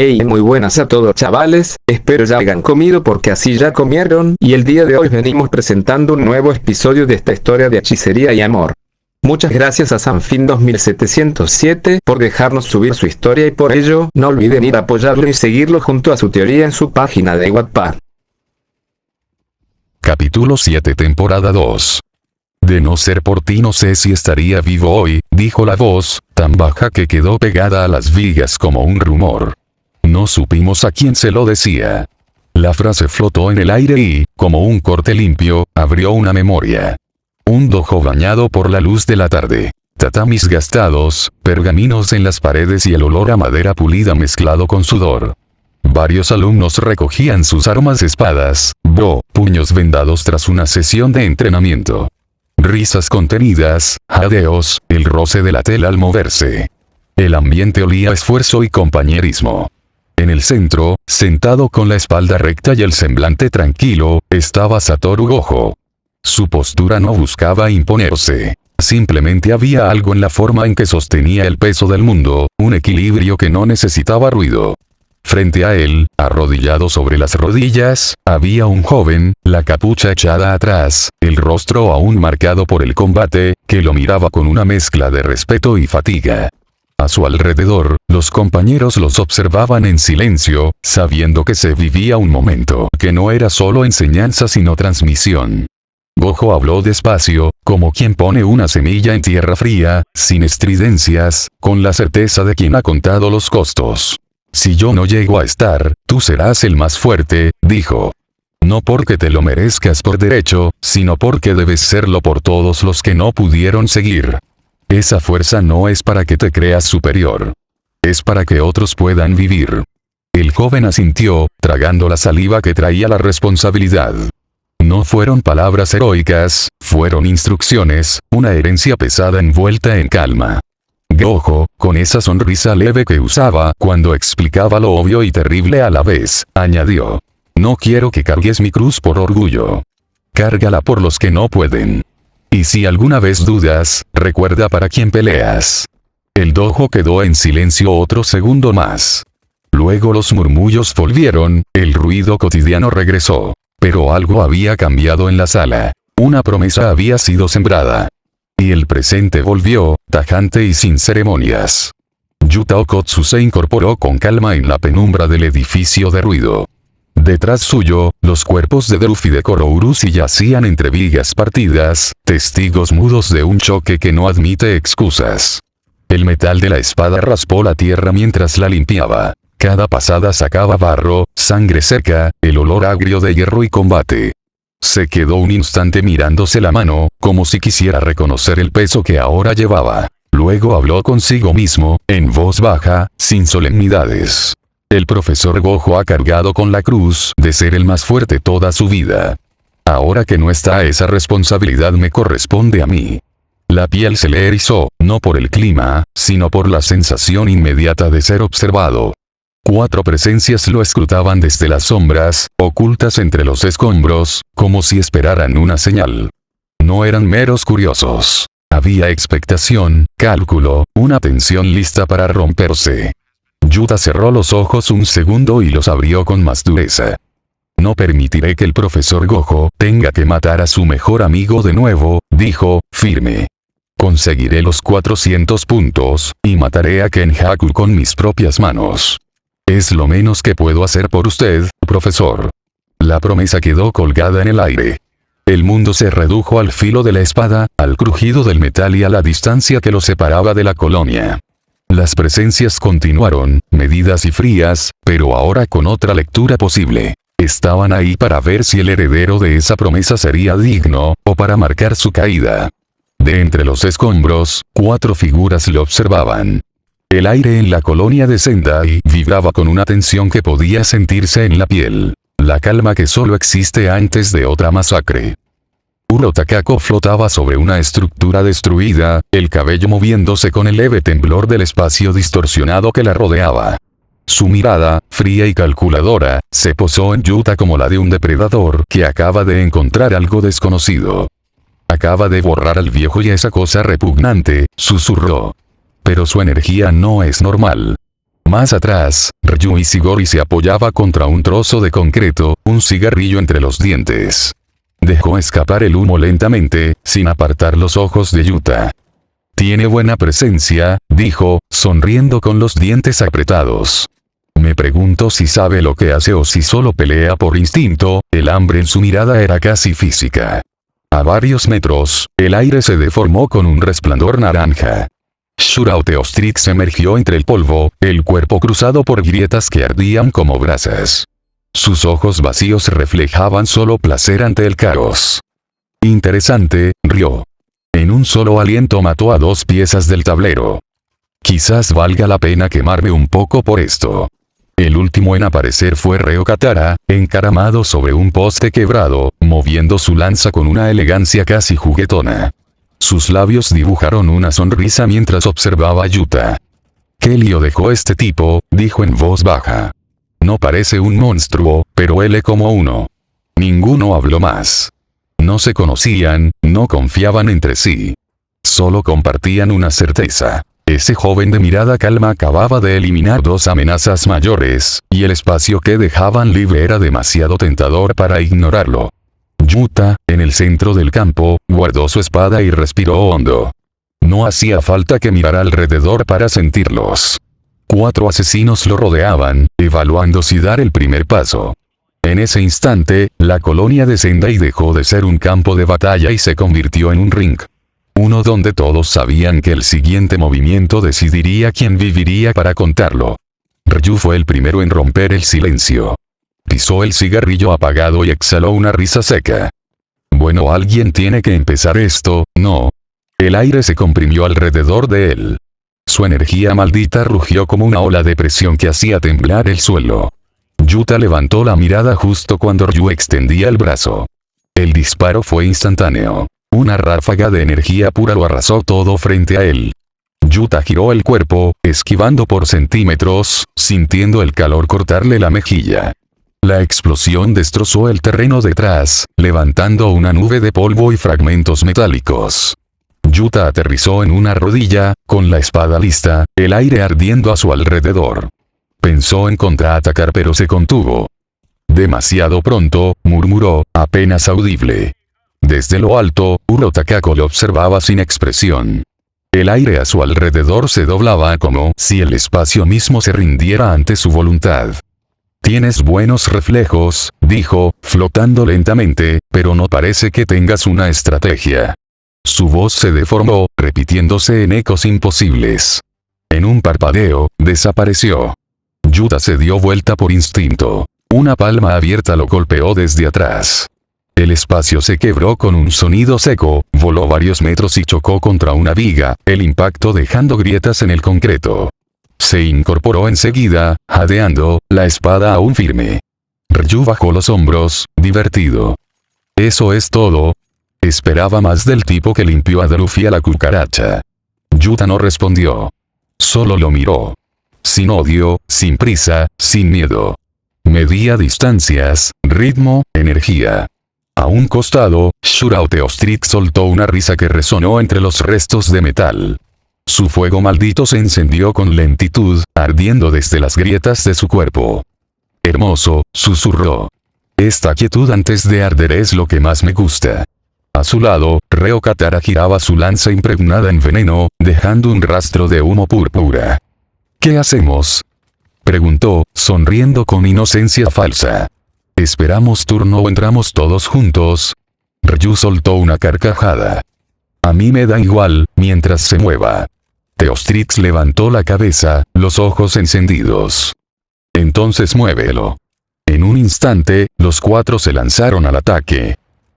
Hey, muy buenas a todos chavales, espero ya hayan comido porque así ya comieron, y el día de hoy venimos presentando un nuevo episodio de esta historia de hechicería y amor. Muchas gracias a Sanfin 2707 por dejarnos subir su historia y por ello, no olviden ir a apoyarlo y seguirlo junto a su teoría en su página de Wattpad. Capítulo 7 Temporada 2. De no ser por ti no sé si estaría vivo hoy, dijo la voz, tan baja que quedó pegada a las vigas como un rumor. No supimos a quién se lo decía. La frase flotó en el aire y, como un corte limpio, abrió una memoria. Un dojo bañado por la luz de la tarde. Tatamis gastados, pergaminos en las paredes y el olor a madera pulida mezclado con sudor. Varios alumnos recogían sus armas espadas, puños vendados tras una sesión de entrenamiento. Risas contenidas, jadeos, el roce de la tela al moverse. El ambiente olía a esfuerzo y compañerismo. En el centro, sentado con la espalda recta y el semblante tranquilo, estaba Satoru Gojo. Su postura no buscaba imponerse. Simplemente había algo en la forma en que sostenía el peso del mundo, un equilibrio que no necesitaba ruido. Frente a él, arrodillado sobre las rodillas, había un joven, la capucha echada atrás, el rostro aún marcado por el combate, que lo miraba con una mezcla de respeto y fatiga. A su alrededor, los compañeros los observaban en silencio, sabiendo que se vivía un momento que no era solo enseñanza sino transmisión. Gojo habló despacio, como quien pone una semilla en tierra fría, sin estridencias, con la certeza de quien ha contado los costos. Si yo no llego a estar, tú serás el más fuerte, dijo. No porque te lo merezcas por derecho, sino porque debes serlo por todos los que no pudieron seguir. Esa fuerza no es para que te creas superior. Es para que otros puedan vivir. El joven asintió, tragando la saliva que traía la responsabilidad. No fueron palabras heroicas, fueron instrucciones, una herencia pesada envuelta en calma. Gojo, con esa sonrisa leve que usaba cuando explicaba lo obvio y terrible a la vez, añadió. No quiero que cargues mi cruz por orgullo. Cárgala por los que no pueden. Y si alguna vez dudas, recuerda para quién peleas. El dojo quedó en silencio otro segundo más. Luego los murmullos volvieron, el ruido cotidiano regresó. Pero algo había cambiado en la sala. Una promesa había sido sembrada. Y el presente volvió, tajante y sin ceremonias. Yuta Okotsu se incorporó con calma en la penumbra del edificio de ruido. Detrás suyo, los cuerpos de Druf y de Kurourushi yacían entre vigas partidas, testigos mudos de un choque que no admite excusas. El metal de la espada raspó la tierra mientras la limpiaba. Cada pasada sacaba barro, sangre seca, el olor agrio de hierro y combate. Se quedó un instante mirándose la mano, como si quisiera reconocer el peso que ahora llevaba. Luego habló consigo mismo, en voz baja, sin solemnidades. El profesor Gojo ha cargado con la cruz de ser el más fuerte toda su vida. Ahora que no está, esa responsabilidad me corresponde a mí. La piel se le erizó, no por el clima, sino por la sensación inmediata de ser observado. 4 presencias lo escrutaban desde las sombras, ocultas entre los escombros, como si esperaran una señal. No eran meros curiosos. Había expectación, cálculo, una tensión lista para romperse. Yuta cerró los ojos un segundo y los abrió con más dureza. No permitiré que el profesor Gojo tenga que matar a su mejor amigo de nuevo, dijo, firme. Conseguiré los 400 puntos, y mataré a Kenjaku con mis propias manos. Es lo menos que puedo hacer por usted, profesor. La promesa quedó colgada en el aire. El mundo se redujo al filo de la espada, al crujido del metal y a la distancia que lo separaba de la colonia. Las presencias continuaron, medidas y frías, pero ahora con otra lectura posible. Estaban ahí para ver si el heredero de esa promesa sería digno, o para marcar su caída. De entre los escombros, 4 figuras lo observaban. El aire en la colonia de Sendai vibraba con una tensión que podía sentirse en la piel. La calma que solo existe antes de otra masacre. Uro Takako flotaba sobre una estructura destruida, el cabello moviéndose con el leve temblor del espacio distorsionado que la rodeaba. Su mirada, fría y calculadora, se posó en Yuta como la de un depredador que acaba de encontrar algo desconocido. Acaba de borrar al viejo y esa cosa repugnante, susurró. Pero su energía no es normal. Más atrás, Ryuji Shigori se apoyaba contra un trozo de concreto, un cigarrillo entre los dientes. Dejó escapar el humo lentamente, sin apartar los ojos de Yuta. Tiene buena presencia, dijo, sonriendo con los dientes apretados. Me pregunto si sabe lo que hace o si solo pelea por instinto. El hambre en su mirada era casi física. A varios metros, el aire se deformó con un resplandor naranja. Shurao Teostrix emergió entre el polvo, el cuerpo cruzado por grietas que ardían como brasas. Sus ojos vacíos reflejaban solo placer ante el caos. Interesante, rió. En un solo aliento mató a 2 piezas del tablero. Quizás valga la pena quemarme un poco por esto. El último en aparecer fue Reo Katara, encaramado sobre un poste quebrado, moviendo su lanza con una elegancia casi juguetona. Sus labios dibujaron una sonrisa mientras observaba a Yuta. ¿Qué lío dejó este tipo?, dijo en voz baja. No parece un monstruo, pero huele como uno. Ninguno habló más. No se conocían, no confiaban entre sí. Solo compartían una certeza. Ese joven de mirada calma acababa de eliminar 2 amenazas mayores, y el espacio que dejaban libre era demasiado tentador para ignorarlo. Yuta, en el centro del campo, guardó su espada y respiró hondo. No hacía falta que mirara alrededor para sentirlos. 4 asesinos lo rodeaban, evaluando si dar el primer paso. En ese instante, la colonia de Sendai dejó de ser un campo de batalla y se convirtió en un ring. Uno donde todos sabían que el siguiente movimiento decidiría quién viviría para contarlo. Ryu fue el primero en romper el silencio. Pisó el cigarrillo apagado y exhaló una risa seca. Bueno, alguien tiene que empezar esto, ¿no? El aire se comprimió alrededor de él. Su energía maldita rugió como una ola de presión que hacía temblar el suelo. Yuta levantó la mirada justo cuando Ryu extendía el brazo. El disparo fue instantáneo. Una ráfaga de energía pura lo arrasó todo frente a él. Yuta giró el cuerpo, esquivando por centímetros, sintiendo el calor cortarle la mejilla. La explosión destrozó el terreno detrás, levantando una nube de polvo y fragmentos metálicos. Yuta aterrizó en una rodilla, con la espada lista, el aire ardiendo a su alrededor. Pensó en contraatacar pero se contuvo. Demasiado pronto, murmuró, apenas audible. Desde lo alto, Uro Takako lo observaba sin expresión. El aire a su alrededor se doblaba como si el espacio mismo se rindiera ante su voluntad. Tienes buenos reflejos, dijo, flotando lentamente, pero no parece que tengas una estrategia. Su voz se deformó, repitiéndose en ecos imposibles. En un parpadeo, desapareció. Yuta se dio vuelta por instinto. Una palma abierta lo golpeó desde atrás. El espacio se quebró con un sonido seco, voló varios metros y chocó contra una viga, el impacto dejando grietas en el concreto. Se incorporó enseguida, jadeando, la espada aún firme. Ryu bajó los hombros, divertido. ¿Eso es todo? Esperaba más del tipo que limpió a Druffy a la cucaracha. Yuta no respondió. Solo lo miró. Sin odio, sin prisa, sin miedo. Medía distancias, ritmo, energía. A un costado, Shurao Teostrix soltó una risa que resonó entre los restos de metal. Su fuego maldito se encendió con lentitud, ardiendo desde las grietas de su cuerpo. Hermoso, susurró. Esta quietud antes de arder es lo que más me gusta. A su lado, Reo Katara giraba su lanza impregnada en veneno, dejando un rastro de humo púrpura. ¿Qué hacemos?, preguntó, sonriendo con inocencia falsa. ¿Esperamos turno o entramos todos juntos? Ryu soltó una carcajada. A mí me da igual, mientras se mueva. Teostrix levantó la cabeza, los ojos encendidos. Entonces muévelo. En un instante, los 4 se lanzaron al ataque.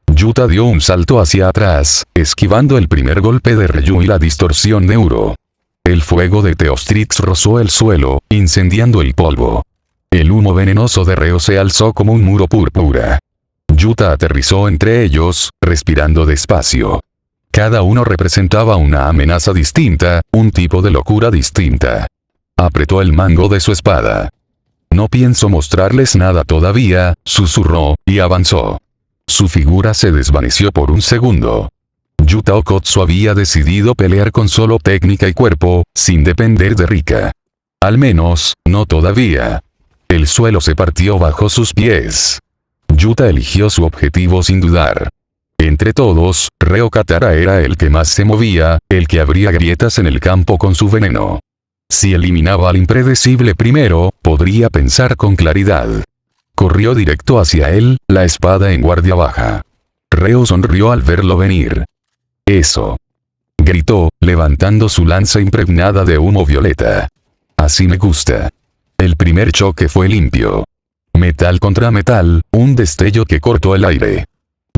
Yuta dio un salto hacia atrás, esquivando el primer golpe de Ryu y la distorsión de Uro. El fuego de Teostrix rozó el suelo, incendiando el polvo. El humo venenoso de Reo se alzó como un muro púrpura. Yuta aterrizó entre ellos, respirando despacio. Cada uno representaba una amenaza distinta, un tipo de locura distinta. Apretó el mango de su espada. No pienso mostrarles nada todavía, susurró, y avanzó. Su figura se desvaneció por un segundo. Yuta Okkotsu había decidido pelear con solo técnica y cuerpo, sin depender de Rika. Al menos, no todavía. El suelo se partió bajo sus pies. Yuta eligió su objetivo sin dudar. Entre todos, Reo Katara era el que más se movía, el que abría grietas en el campo con su veneno. Si eliminaba al impredecible primero, podría pensar con claridad. Corrió directo hacia él, la espada en guardia baja. Reo sonrió al verlo venir. «Eso», gritó, levantando su lanza impregnada de humo violeta. «Así me gusta». El primer choque fue limpio. Metal contra metal, un destello que cortó el aire.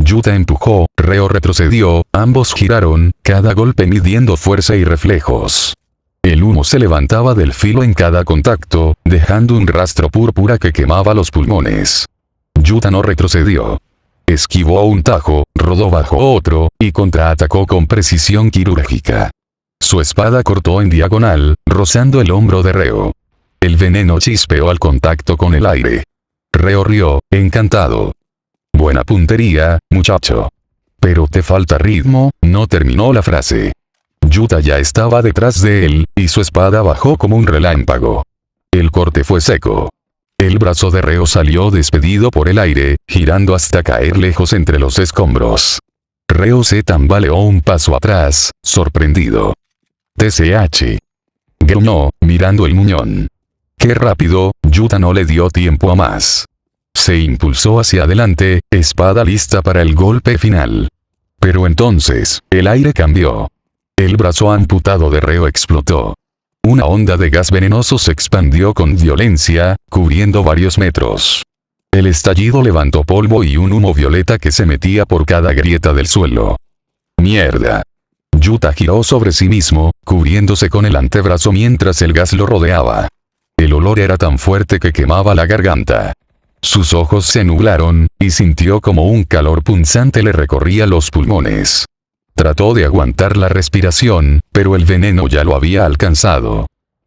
Yuta empujó, Reo retrocedió, ambos giraron, cada golpe midiendo fuerza y reflejos. El humo se levantaba del filo en cada contacto, dejando un rastro púrpura que quemaba los pulmones. Yuta no retrocedió. Esquivó un tajo, rodó bajo otro, y contraatacó con precisión quirúrgica. Su espada cortó en diagonal, rozando el hombro de Reo. El veneno chispeó al contacto con el aire. Reo rió, encantado. «Buena puntería, muchacho. Pero te falta ritmo», no terminó la frase. Yuta ya estaba detrás de él, y su espada bajó como un relámpago. El corte fue seco. El brazo de Reo salió despedido por el aire, girando hasta caer lejos entre los escombros. Reo se tambaleó un paso atrás, sorprendido. «TCH», gruñó, mirando el muñón. «Qué rápido», Yuta no le dio tiempo a más. Se impulsó hacia adelante, espada lista para el golpe final. Pero entonces, el aire cambió. El brazo amputado de Reo explotó. Una onda de gas venenoso se expandió con violencia, cubriendo varios metros. El estallido levantó polvo y un humo violeta que se metía por cada grieta del suelo. «Mierda». Yuta giró sobre sí mismo, cubriéndose con el antebrazo mientras el gas lo rodeaba. El olor era tan fuerte que quemaba la garganta. Sus ojos se nublaron, y sintió como un calor punzante le recorría los pulmones. Trató de aguantar la respiración, pero el veneno ya lo había alcanzado.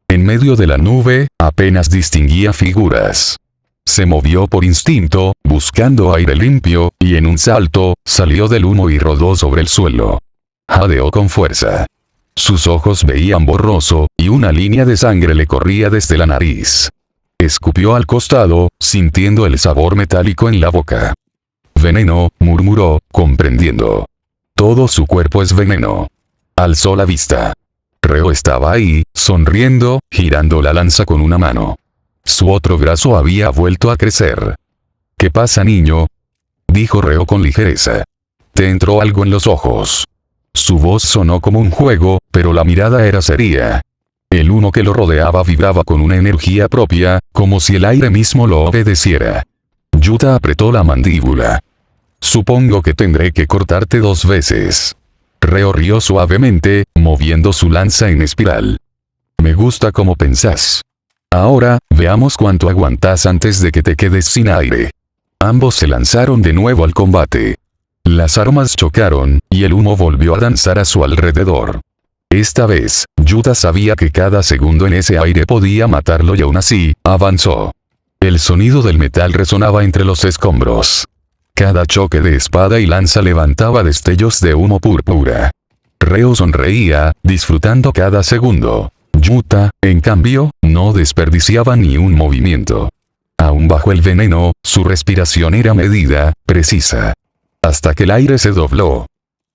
En medio de la nube, apenas distinguía figuras. Se movió por instinto, buscando aire limpio, y en un salto, salió del humo y rodó sobre el suelo. Jadeó con fuerza. Sus ojos veían borroso, y una línea de sangre le corría desde la nariz. Escupió al costado, sintiendo el sabor metálico en la boca. «Veneno», murmuró, comprendiendo. «Todo su cuerpo es veneno». Alzó la vista. Reo estaba ahí, sonriendo, girando la lanza con una mano. Su otro brazo había vuelto a crecer. «¿Qué pasa, niño?», dijo Reo con ligereza. «¿Te entró algo en los ojos?». Su voz sonó como un juego, pero la mirada era seria. El humo que lo rodeaba vibraba con una energía propia, como si el aire mismo lo obedeciera. Yuta apretó la mandíbula. «Supongo que tendré que cortarte 2 veces». Reo rió suavemente, moviendo su lanza en espiral. «Me gusta cómo pensás. Ahora, veamos cuánto aguantás antes de que te quedes sin aire». Ambos se lanzaron de nuevo al combate. Las armas chocaron, y el humo volvió a danzar a su alrededor. Esta vez, Yuta sabía que cada segundo en ese aire podía matarlo y aún así, avanzó. El sonido del metal resonaba entre los escombros. Cada choque de espada y lanza levantaba destellos de humo púrpura. Reo sonreía, disfrutando cada segundo. Yuta, en cambio, no desperdiciaba ni un movimiento. Aún bajo el veneno, su respiración era medida, precisa. Hasta que el aire se dobló.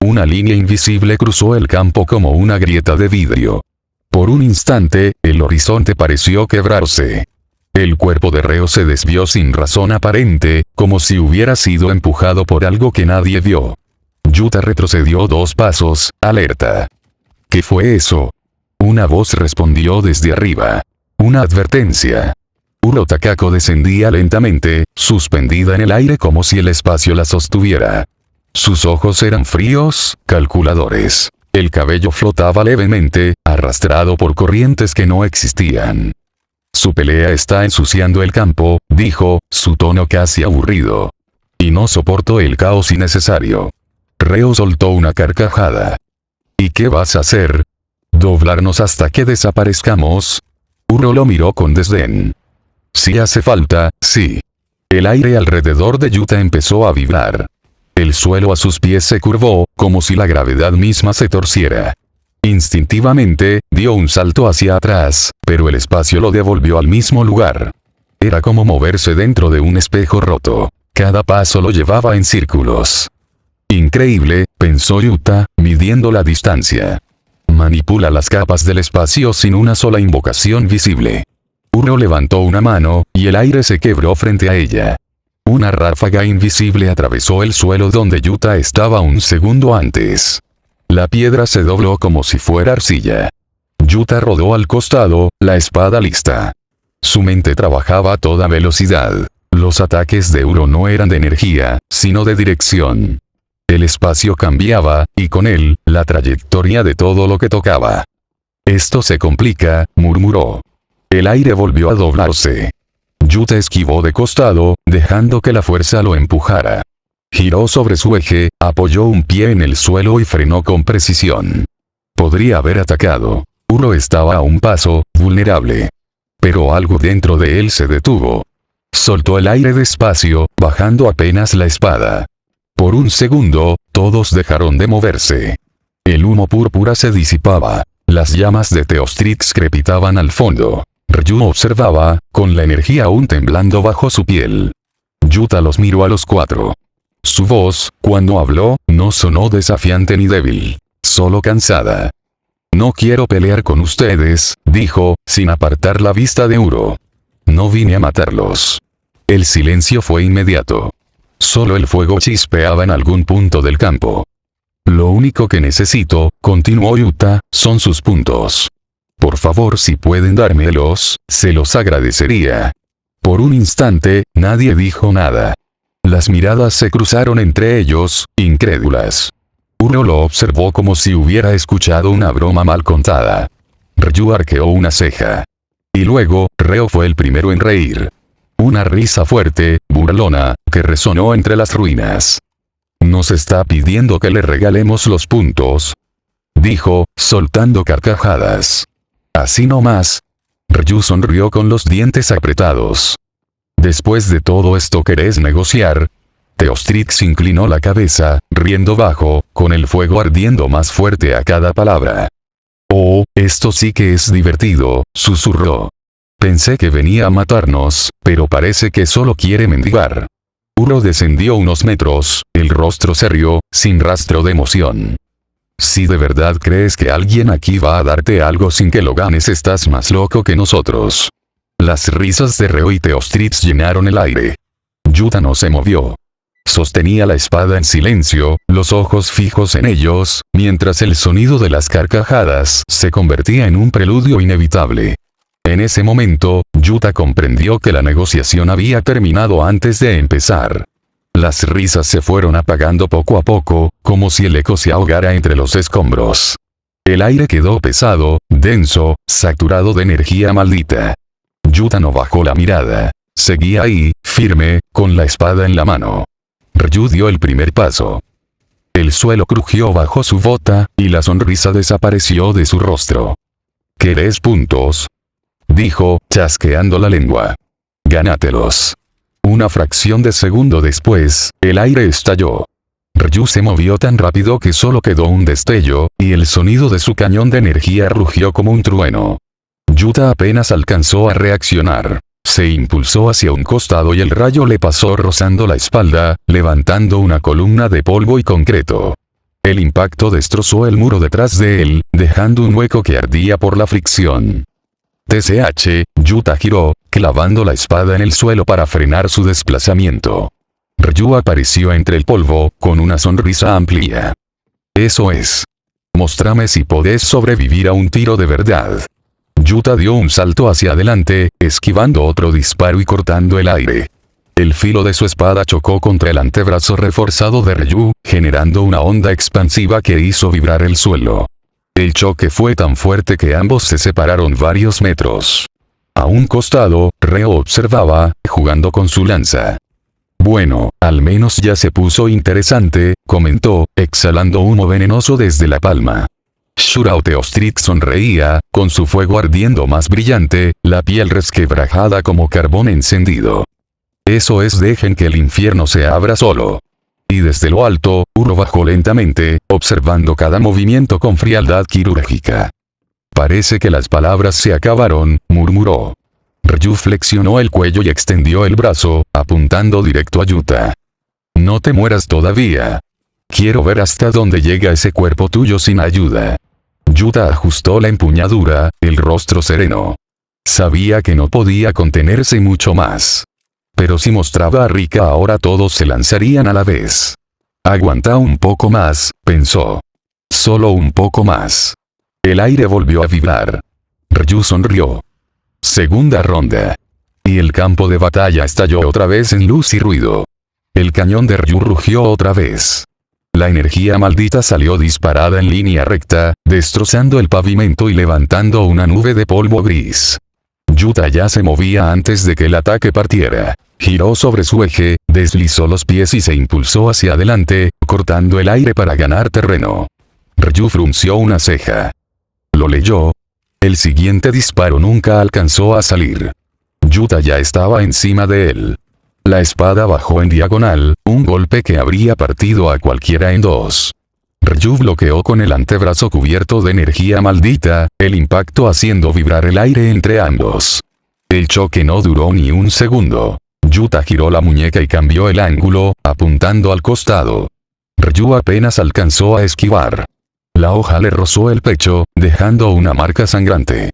Una línea invisible cruzó el campo como una grieta de vidrio. Por un instante, el horizonte pareció quebrarse. El cuerpo de Reo se desvió sin razón aparente, como si hubiera sido empujado por algo que nadie vio. Yuta retrocedió 2 pasos, alerta. ¿Qué fue eso? Una voz respondió desde arriba. Una advertencia. Uro Takako descendía lentamente, suspendida en el aire como si el espacio la sostuviera. Sus ojos eran fríos, calculadores. El cabello flotaba levemente, arrastrado por corrientes que no existían. «Su pelea está ensuciando el campo», dijo, su tono casi aburrido. «Y no soporto el caos innecesario». Reo soltó una carcajada. «¿Y qué vas a hacer? ¿Doblarnos hasta que desaparezcamos?» Uro lo miró con desdén. «Si hace falta, sí». El aire alrededor de Yuta empezó a vibrar. El suelo a sus pies se curvó, como si la gravedad misma se torciera. Instintivamente, dio un salto hacia atrás, pero el espacio lo devolvió al mismo lugar. Era como moverse dentro de un espejo roto. Cada paso lo llevaba en círculos. Increíble, pensó Yuta, midiendo la distancia. Manipula las capas del espacio sin una sola invocación visible. Uro levantó una mano, y el aire se quebró frente a ella. Una ráfaga invisible atravesó el suelo donde Yuta estaba un segundo antes. La piedra se dobló como si fuera arcilla. Yuta rodó al costado, la espada lista. Su mente trabajaba a toda velocidad. Los ataques de Uro no eran de energía, sino de dirección. El espacio cambiaba, y con él, la trayectoria de todo lo que tocaba. Esto se complica, murmuró. El aire volvió a doblarse. Yuta esquivó de costado, dejando que la fuerza lo empujara. Giró sobre su eje, apoyó un pie en el suelo y frenó con precisión. Podría haber atacado. Uro estaba a un paso, vulnerable. Pero algo dentro de él se detuvo. Soltó el aire despacio, bajando apenas la espada. Por un segundo, todos dejaron de moverse. El humo púrpura se disipaba. Las llamas de Teostrix crepitaban al fondo. Ryu observaba, con la energía aún temblando bajo su piel. Yuta los miró a los cuatro. Su voz, cuando habló, no sonó desafiante ni débil. Solo cansada. No quiero pelear con ustedes, dijo, sin apartar la vista de Uro. No vine a matarlos. El silencio fue inmediato. Solo el fuego chispeaba en algún punto del campo. Lo único que necesito, continuó Yuta, son sus puntos. Por favor, si pueden dármelos, se los agradecería. Por un instante, nadie dijo nada. Las miradas se cruzaron entre ellos, incrédulas. Uro lo observó como si hubiera escuchado una broma mal contada. Ryu arqueó una ceja. Y luego, Reo fue el primero en reír. Una risa fuerte, burlona, que resonó entre las ruinas. «Nos está pidiendo que le regalemos los puntos», dijo, soltando carcajadas. «Así nomás». Ryu sonrió con los dientes apretados. «Después de todo esto, ¿querés negociar?» Teostrix inclinó la cabeza, riendo bajo, con el fuego ardiendo más fuerte a cada palabra. «Oh, esto sí que es divertido», susurró. «Pensé que venía a matarnos, pero parece que solo quiere mendigar». Uro descendió unos metros, el rostro serio, sin rastro de emoción. «Si de verdad crees que alguien aquí va a darte algo sin que lo ganes, estás más loco que nosotros». Las risas de Reo y Teostrix llenaron el aire. Yuta no se movió. Sostenía la espada en silencio, los ojos fijos en ellos, mientras el sonido de las carcajadas se convertía en un preludio inevitable. En ese momento, Yuta comprendió que la negociación había terminado antes de empezar. Las risas se fueron apagando poco a poco, como si el eco se ahogara entre los escombros. El aire quedó pesado, denso, saturado de energía maldita. Yuta no bajó la mirada. Seguía ahí, firme, con la espada en la mano. Ryu dio el primer paso. El suelo crujió bajo su bota, y la sonrisa desapareció de su rostro. «¿Querés puntos?», dijo, chasqueando la lengua. «Gánatelos». Una fracción de segundo después, el aire estalló. Ryu se movió tan rápido que solo quedó un destello, y el sonido de su cañón de energía rugió como un trueno. Yuta apenas alcanzó a reaccionar. Se impulsó hacia un costado y el rayo le pasó rozando la espalda, levantando una columna de polvo y concreto. El impacto destrozó el muro detrás de él, dejando un hueco que ardía por la fricción. TSH, Yuta giró, clavando la espada en el suelo para frenar su desplazamiento. Ryu apareció entre el polvo, con una sonrisa amplia. «Eso es. Mostrame si podés sobrevivir a un tiro de verdad». Yuta dio un salto hacia adelante, esquivando otro disparo y cortando el aire. El filo de su espada chocó contra el antebrazo reforzado de Ryu, generando una onda expansiva que hizo vibrar el suelo. El choque fue tan fuerte que ambos se separaron varios metros. A un costado, Reo observaba, jugando con su lanza. «Bueno, al menos ya se puso interesante», comentó, exhalando humo venenoso desde la palma. Shurao Teostrix sonreía, con su fuego ardiendo más brillante, la piel resquebrajada como carbón encendido. «Eso es, dejen que el infierno se abra solo». Y desde lo alto, Uro bajó lentamente, observando cada movimiento con frialdad quirúrgica. Parece que las palabras se acabaron, murmuró. Ryu flexionó el cuello y extendió el brazo, apuntando directo a Yuta. No te mueras todavía. Quiero ver hasta dónde llega ese cuerpo tuyo sin ayuda. Yuta ajustó la empuñadura, el rostro sereno. Sabía que no podía contenerse mucho más. Pero si mostraba a Rika ahora todos se lanzarían a la vez. Aguanta un poco más, pensó. Solo un poco más. El aire volvió a vibrar. Ryu sonrió. Segunda ronda. Y el campo de batalla estalló otra vez en luz y ruido. El cañón de Ryu rugió otra vez. La energía maldita salió disparada en línea recta, destrozando el pavimento y levantando una nube de polvo gris. Yuta ya se movía antes de que el ataque partiera. Giró sobre su eje, deslizó los pies y se impulsó hacia adelante, cortando el aire para ganar terreno. Ryu frunció una ceja. ¿Lo leyó? El siguiente disparo nunca alcanzó a salir. Yuta ya estaba encima de él. La espada bajó en diagonal, un golpe que habría partido a cualquiera en dos. Ryu bloqueó con el antebrazo cubierto de energía maldita, el impacto haciendo vibrar el aire entre ambos. El choque no duró ni un segundo. Yuta giró la muñeca y cambió el ángulo, apuntando al costado. Ryu apenas alcanzó a esquivar. La hoja le rozó el pecho, dejando una marca sangrante.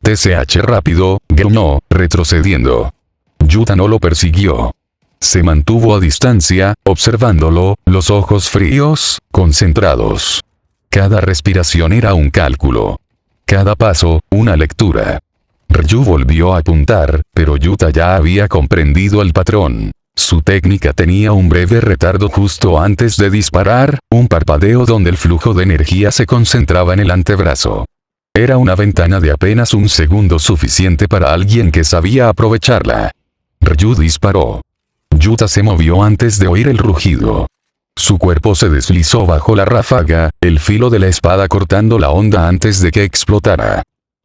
TSH rápido, gruñó, retrocediendo. Yuta no lo persiguió. Se mantuvo a distancia, observándolo, los ojos fríos, concentrados. Cada respiración era un cálculo. Cada paso, una lectura. Ryu volvió a apuntar, pero Yuta ya había comprendido el patrón. Su técnica tenía un breve retardo justo antes de disparar, un parpadeo donde el flujo de energía se concentraba en el antebrazo. Era una ventana de apenas un segundo suficiente para alguien que sabía aprovecharla. Ryu disparó. Yuta se movió antes de oír el rugido. Su cuerpo se deslizó bajo la ráfaga, el filo de la espada cortando la onda antes de que explotara.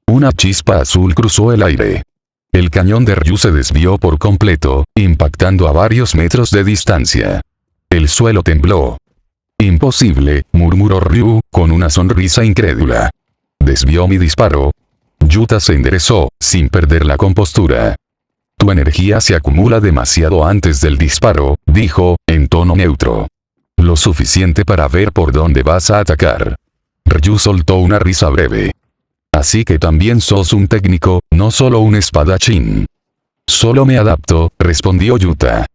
Una chispa azul cruzó el aire. El cañón de Ryu se desvió por completo, impactando a varios metros de distancia. El suelo tembló. Imposible, murmuró Ryu, con una sonrisa incrédula. Desvió mi disparo. Yuta se enderezó, sin perder la compostura. Tu energía se acumula demasiado antes del disparo, dijo, en tono neutro. Lo suficiente para ver por dónde vas a atacar. Ryu soltó una risa breve. Así que también sos un técnico, no solo un espadachín. Solo me adapto, respondió Yuta.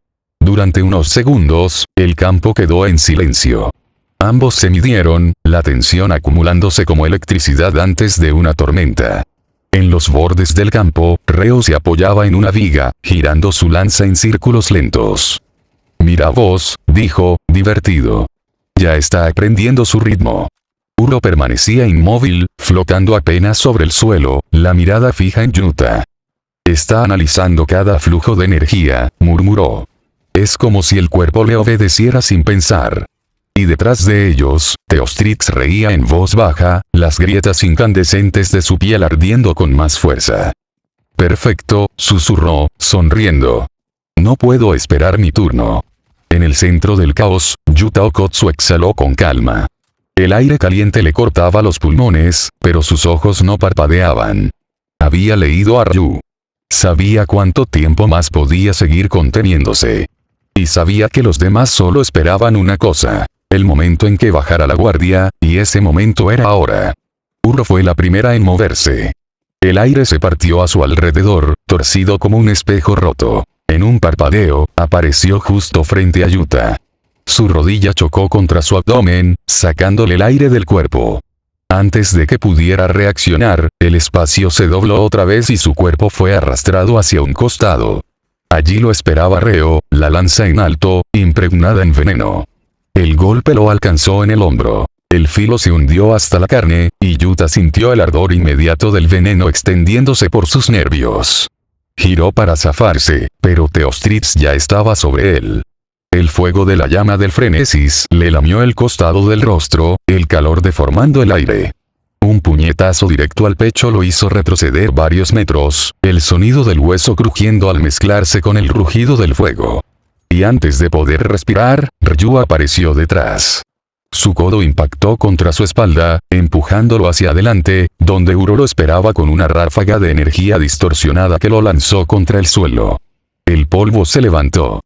Durante unos segundos, el campo quedó en silencio. Ambos se midieron, la tensión acumulándose como electricidad antes de una tormenta. En los bordes del campo, Reo se apoyaba en una viga, girando su lanza en círculos lentos. Mira vos, dijo, divertido. Ya está aprendiendo su ritmo. Uro permanecía inmóvil, flotando apenas sobre el suelo, la mirada fija en Yuta. Está analizando cada flujo de energía, murmuró. Es como si el cuerpo le obedeciera sin pensar. Y detrás de ellos, Teostrix reía en voz baja, las grietas incandescentes de su piel ardiendo con más fuerza. Perfecto, susurró, sonriendo. No puedo esperar mi turno. En el centro del caos, Yuta Okotsu exhaló con calma. El aire caliente le cortaba los pulmones, pero sus ojos no parpadeaban. Había leído a Ryu. Sabía cuánto tiempo más podía seguir conteniéndose. Y sabía que los demás solo esperaban una cosa. El momento en que bajara la guardia, y ese momento era ahora. Uro fue la primera en moverse. El aire se partió a su alrededor, torcido como un espejo roto. En un parpadeo, apareció justo frente a Yuta. Su rodilla chocó contra su abdomen, sacándole el aire del cuerpo. Antes de que pudiera reaccionar, el espacio se dobló otra vez y su cuerpo fue arrastrado hacia un costado. Allí lo esperaba Reo, la lanza en alto, impregnada en veneno. El golpe lo alcanzó en el hombro. El filo se hundió hasta la carne, y Yuta sintió el ardor inmediato del veneno extendiéndose por sus nervios. Giró para zafarse, pero Teostrix ya estaba sobre él. El fuego de la llama del frenesis le lamió el costado del rostro, el calor deformando el aire. Un puñetazo directo al pecho lo hizo retroceder varios metros, el sonido del hueso crujiendo al mezclarse con el rugido del fuego. Y antes de poder respirar, Ryu apareció detrás. Su codo impactó contra su espalda, empujándolo hacia adelante, donde Uro lo esperaba con una ráfaga de energía distorsionada que lo lanzó contra el suelo. El polvo se levantó.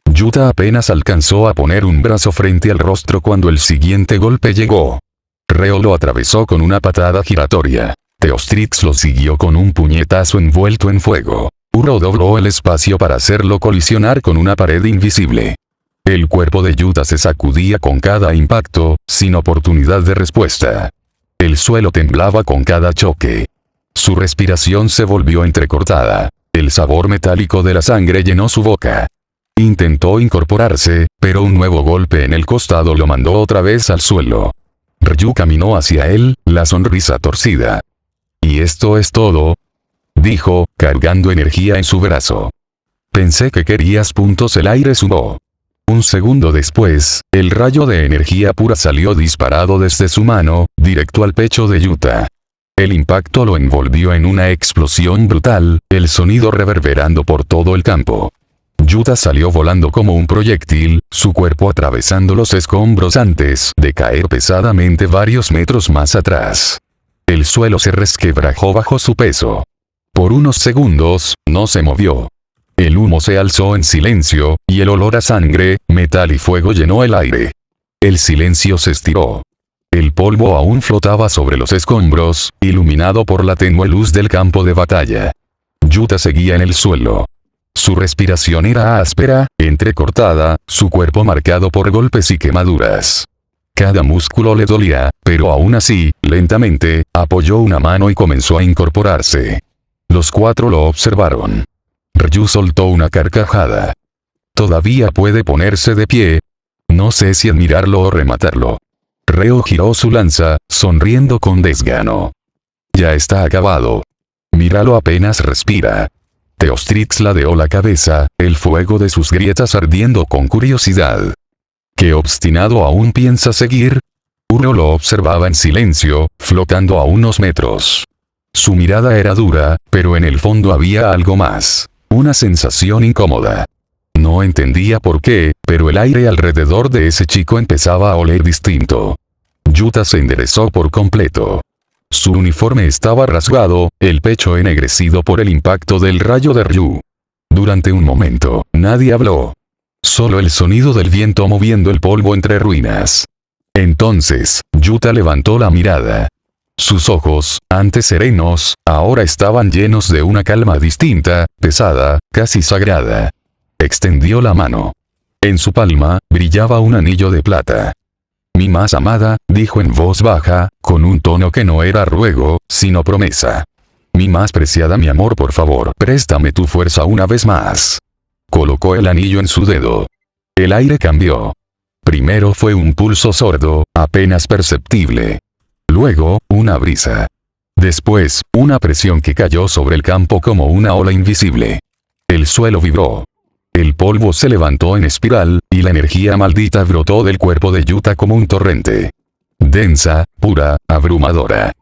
Yuta apenas alcanzó a poner un brazo frente al rostro cuando el siguiente golpe llegó. Reo lo atravesó con una patada giratoria. Teostrix lo siguió con un puñetazo envuelto en fuego. Uro dobló el espacio para hacerlo colisionar con una pared invisible. El cuerpo de Yuta se sacudía con cada impacto, sin oportunidad de respuesta. El suelo temblaba con cada choque. Su respiración se volvió entrecortada. El sabor metálico de la sangre llenó su boca. Intentó incorporarse, pero un nuevo golpe en el costado lo mandó otra vez al suelo. Ryu caminó hacia él, la sonrisa torcida. «¿Y esto es todo?», dijo, cargando energía en su brazo. «Pensé que querías puntos». El aire sudó. Un segundo después, el rayo de energía pura salió disparado desde su mano, directo al pecho de Yuta. El impacto lo envolvió en una explosión brutal, el sonido reverberando por todo el campo. Yuta salió volando como un proyectil, su cuerpo atravesando los escombros antes de caer pesadamente varios metros más atrás. El suelo se resquebrajó bajo su peso. Por unos segundos, no se movió. El humo se alzó en silencio, y el olor a sangre, metal y fuego llenó el aire. El silencio se estiró. El polvo aún flotaba sobre los escombros, iluminado por la tenue luz del campo de batalla. Yuta seguía en el suelo. Su respiración era áspera, entrecortada, su cuerpo marcado por golpes y quemaduras. Cada músculo le dolía, pero aún así, lentamente, apoyó una mano y comenzó a incorporarse. Los cuatro lo observaron. Ryu soltó una carcajada. «¿Todavía puede ponerse de pie? No sé si admirarlo o rematarlo». Reo giró su lanza, sonriendo con desgano. «Ya está acabado. Míralo, apenas respira». Teostrix ladeó la cabeza, el fuego de sus grietas ardiendo con curiosidad. «¿Qué obstinado aún piensa seguir?». Uro lo observaba en silencio, flotando a unos metros. Su mirada era dura, pero en el fondo había algo más. Una sensación incómoda. No entendía por qué, pero el aire alrededor de ese chico empezaba a oler distinto. Yuta se enderezó por completo. Su uniforme estaba rasgado, el pecho ennegrecido por el impacto del rayo de Ryu. Durante un momento, nadie habló. Solo el sonido del viento moviendo el polvo entre ruinas. Entonces, Yuta levantó la mirada. Sus ojos, antes serenos, ahora estaban llenos de una calma distinta, pesada, casi sagrada. Extendió la mano. En su palma, brillaba un anillo de plata. «Mi más amada», dijo en voz baja, con un tono que no era ruego, sino promesa. «Mi más preciada, mi amor, por favor, préstame tu fuerza una vez más». Colocó el anillo en su dedo. El aire cambió. Primero fue un pulso sordo, apenas perceptible. Luego, una brisa. Después, una presión que cayó sobre el campo como una ola invisible. El suelo vibró. El polvo se levantó en espiral, y la energía maldita brotó del cuerpo de Yuta como un torrente. Densa, pura, abrumadora.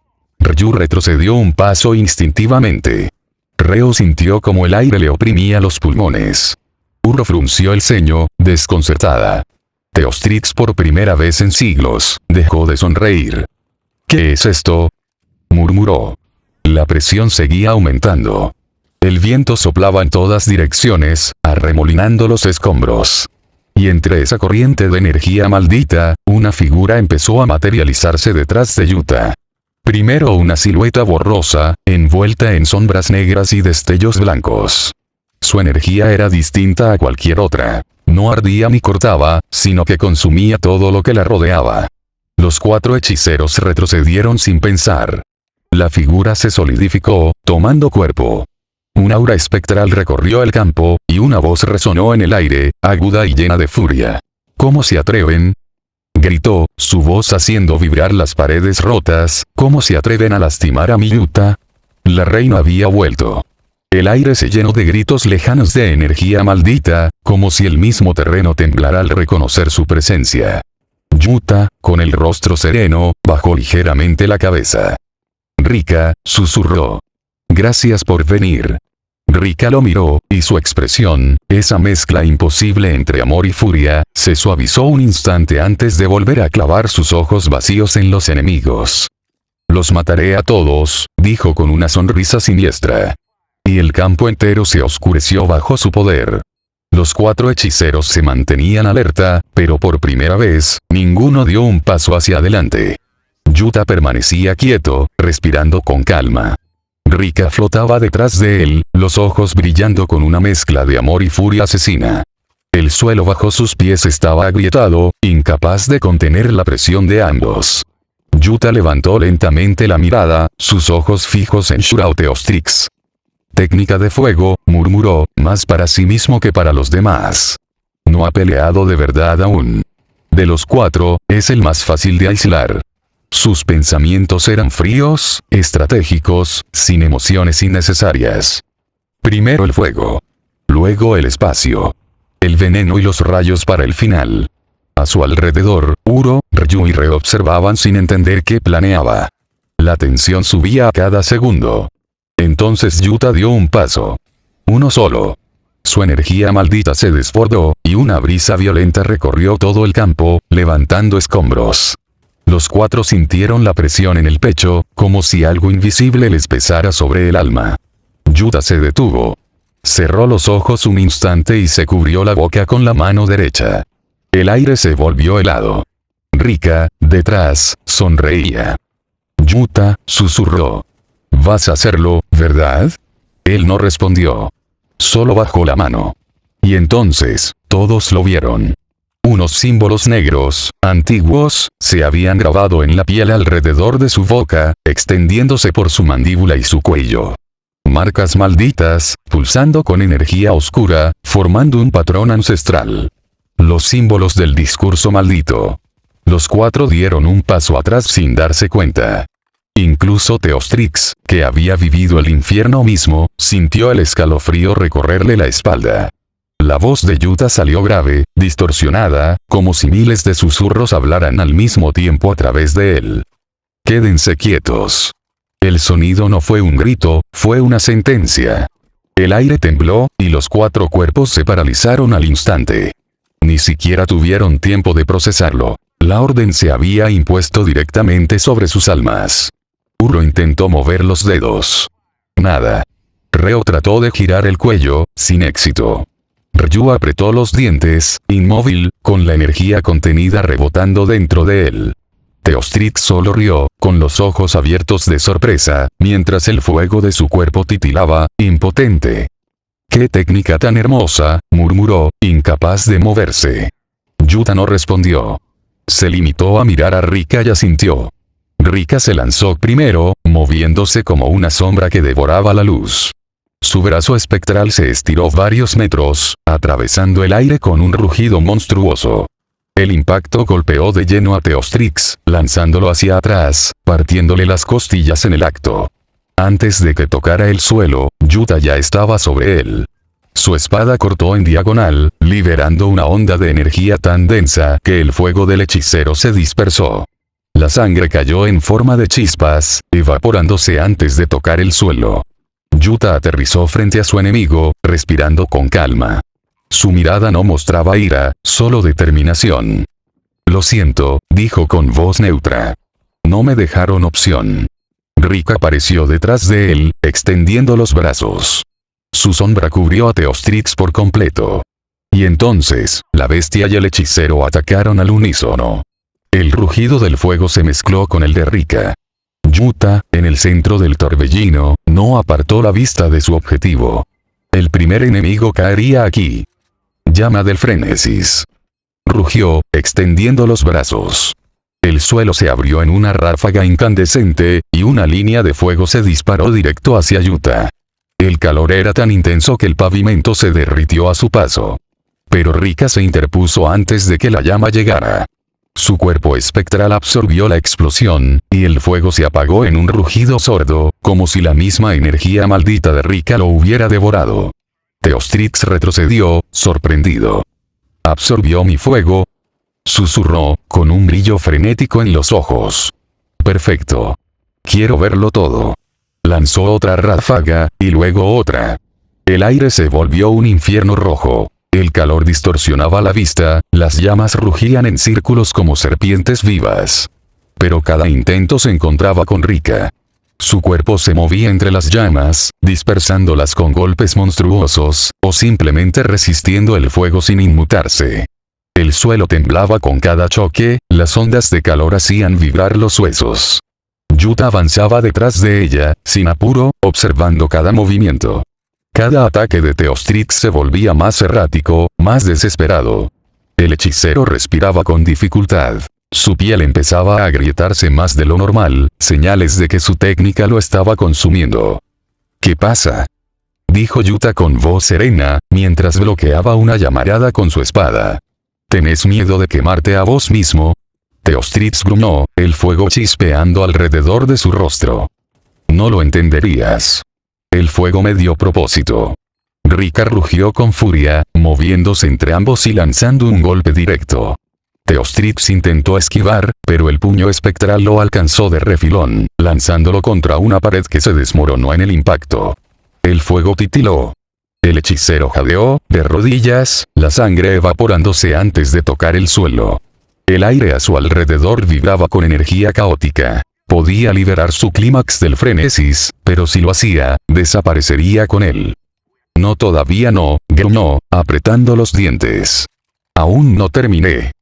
Ryu retrocedió un paso instintivamente. Reo sintió como el aire le oprimía los pulmones. Uro frunció el ceño, desconcertada. Teostrix, por primera vez en siglos, dejó de sonreír. «¿Qué es esto?», murmuró. La presión seguía aumentando. El viento soplaba en todas direcciones, arremolinando los escombros. Y entre esa corriente de energía maldita, una figura empezó a materializarse detrás de Yuta. Primero una silueta borrosa, envuelta en sombras negras y destellos blancos. Su energía era distinta a cualquier otra. No ardía ni cortaba, sino que consumía todo lo que la rodeaba. Los cuatro hechiceros retrocedieron sin pensar. La figura se solidificó, tomando cuerpo. Un aura espectral recorrió el campo, y una voz resonó en el aire, aguda y llena de furia. «¿Cómo se atreven?», gritó, su voz haciendo vibrar las paredes rotas. «¿Cómo se atreven a lastimar a mi Yuta?». La reina había vuelto. El aire se llenó de gritos lejanos de energía maldita, como si el mismo terreno temblara al reconocer su presencia. Yuta, con el rostro sereno, bajó ligeramente la cabeza. «Rika», susurró. «Gracias por venir». Rika lo miró, y su expresión, esa mezcla imposible entre amor y furia, se suavizó un instante antes de volver a clavar sus ojos vacíos en los enemigos. «Los mataré a todos», dijo con una sonrisa siniestra. Y el campo entero se oscureció bajo su poder. Los 4 hechiceros se mantenían alerta, pero por primera vez, ninguno dio un paso hacia adelante. Yuta permanecía quieto, respirando con calma. Rika flotaba detrás de él, los ojos brillando con una mezcla de amor y furia asesina. El suelo bajo sus pies estaba agrietado, incapaz de contener la presión de ambos. Yuta levantó lentamente la mirada, sus ojos fijos en Shurao Teostrix. «Técnica de fuego», murmuró, más para sí mismo que para los demás. «No ha peleado de verdad aún. De los 4, es el más fácil de aislar». Sus pensamientos eran fríos, estratégicos, sin emociones innecesarias. Primero el fuego. Luego el espacio. El veneno y los rayos para el final. A su alrededor, Uro, Ryu y Re observaban sin entender qué planeaba. La tensión subía a cada segundo. Entonces Yuta dio un paso. Uno solo. Su energía maldita se desbordó, y una brisa violenta recorrió todo el campo, levantando escombros. Los 4 sintieron la presión en el pecho, como si algo invisible les pesara sobre el alma. Yuta se detuvo. Cerró los ojos un instante y se cubrió la boca con la mano derecha. El aire se volvió helado. Rika, detrás, sonreía. «Yuta», susurró. «Vas a hacerlo, ¿verdad?» Él no respondió. Solo bajó la mano. Y entonces, todos lo vieron. Unos símbolos negros, antiguos, se habían grabado en la piel alrededor de su boca, extendiéndose por su mandíbula y su cuello. Marcas malditas, pulsando con energía oscura, formando un patrón ancestral. Los símbolos del discurso maldito. Los 4 dieron un paso atrás sin darse cuenta. Incluso Teostrix, que había vivido el infierno mismo, sintió el escalofrío recorrerle la espalda. La voz de Yuta salió grave, distorsionada, como si miles de susurros hablaran al mismo tiempo a través de él. «Quédense quietos». El sonido no fue un grito, fue una sentencia. El aire tembló, y los 4 cuerpos se paralizaron al instante. Ni siquiera tuvieron tiempo de procesarlo. La orden se había impuesto directamente sobre sus almas. Uro intentó mover los dedos. Nada. Reo trató de girar el cuello, sin éxito. Ryu apretó los dientes, inmóvil, con la energía contenida rebotando dentro de él. Teostrix solo rió, con los ojos abiertos de sorpresa, mientras el fuego de su cuerpo titilaba, impotente. «¡Qué técnica tan hermosa!», murmuró, incapaz de moverse. Yuta no respondió. Se limitó a mirar a Rika y asintió. Rika se lanzó primero, moviéndose como una sombra que devoraba la luz. Su brazo espectral se estiró varios metros, atravesando el aire con un rugido monstruoso. El impacto golpeó de lleno a Teostrix, lanzándolo hacia atrás, partiéndole las costillas en el acto. Antes de que tocara el suelo, Yuta ya estaba sobre él. Su espada cortó en diagonal, liberando una onda de energía tan densa que el fuego del hechicero se dispersó. La sangre cayó en forma de chispas, evaporándose antes de tocar el suelo. Yuta aterrizó frente a su enemigo, respirando con calma. Su mirada no mostraba ira, solo determinación. «Lo siento», dijo con voz neutra. «No me dejaron opción». Rika apareció detrás de él, extendiendo los brazos. Su sombra cubrió a Teostrix por completo. Y entonces, la bestia y el hechicero atacaron al unísono. El rugido del fuego se mezcló con el de Rika. Yuta, en el centro del torbellino, no apartó la vista de su objetivo. El primer enemigo caería aquí. «Llama del frenesis». Rugió, extendiendo los brazos. El suelo se abrió en una ráfaga incandescente, y una línea de fuego se disparó directo hacia Yuta. El calor era tan intenso que el pavimento se derritió a su paso. Pero Rika se interpuso antes de que la llama llegara. Su cuerpo espectral absorbió la explosión, y el fuego se apagó en un rugido sordo, como si la misma energía maldita de Rika lo hubiera devorado. Teostrix retrocedió, sorprendido. «¿Absorbió mi fuego?», susurró, con un brillo frenético en los ojos. «Perfecto. Quiero verlo todo». Lanzó otra ráfaga, y luego otra. El aire se volvió un infierno rojo. El calor distorsionaba la vista, las llamas rugían en círculos como serpientes vivas. Pero cada intento se encontraba con Rika. Su cuerpo se movía entre las llamas, dispersándolas con golpes monstruosos, o simplemente resistiendo el fuego sin inmutarse. El suelo temblaba con cada choque, las ondas de calor hacían vibrar los huesos. Yuta avanzaba detrás de ella, sin apuro, observando cada movimiento. Cada ataque de Teostrix se volvía más errático, más desesperado. El hechicero respiraba con dificultad. Su piel empezaba a agrietarse más de lo normal, señales de que su técnica lo estaba consumiendo. ¿Qué pasa?, dijo Yuta con voz serena, mientras bloqueaba una llamarada con su espada. ¿Tenés miedo de quemarte a vos mismo? Teostrix gruñó, el fuego chispeando alrededor de su rostro. No lo entenderías. El fuego me dio propósito. Rika rugió con furia, moviéndose entre ambos y lanzando un golpe directo. Teostrix intentó esquivar, pero el puño espectral lo alcanzó de refilón, lanzándolo contra una pared que se desmoronó en el impacto. El fuego titiló. El hechicero jadeó, de rodillas, la sangre evaporándose antes de tocar el suelo. El aire a su alrededor vibraba con energía caótica. Podía liberar su clímax del frenesis, pero si lo hacía, desaparecería con él. No, todavía no, gruñó, apretando los dientes. Aún no terminé.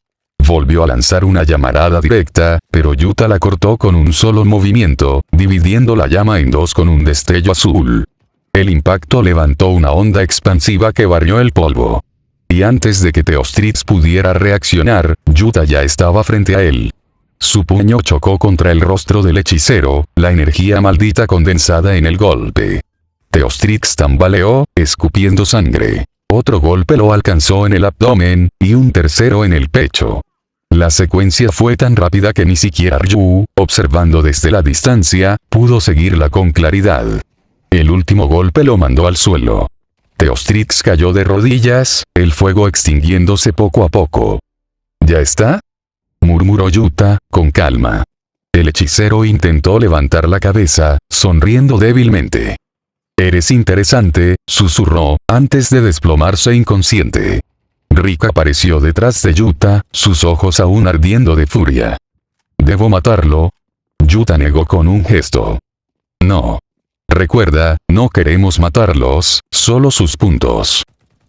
Volvió a lanzar una llamarada directa, pero Yuta la cortó con un solo movimiento, dividiendo la llama en dos con un destello azul. El impacto levantó una onda expansiva que barrió el polvo. Y antes de que Teostrix pudiera reaccionar, Yuta ya estaba frente a él. Su puño chocó contra el rostro del hechicero, la energía maldita condensada en el golpe. Teostrix tambaleó, escupiendo sangre. Otro golpe lo alcanzó en el abdomen, y un tercero en el pecho. La secuencia fue tan rápida que ni siquiera Ryu, observando desde la distancia, pudo seguirla con claridad. El último golpe lo mandó al suelo. Teostrix cayó de rodillas, el fuego extinguiéndose poco a poco. ¿Ya está?, murmuró Yuta, con calma. El hechicero intentó levantar la cabeza, sonriendo débilmente. «Eres interesante», susurró, antes de desplomarse inconsciente. Rika apareció detrás de Yuta, sus ojos aún ardiendo de furia. «¿Debo matarlo?», Yuta negó con un gesto. «No. Recuerda, no queremos matarlos, solo sus puntos».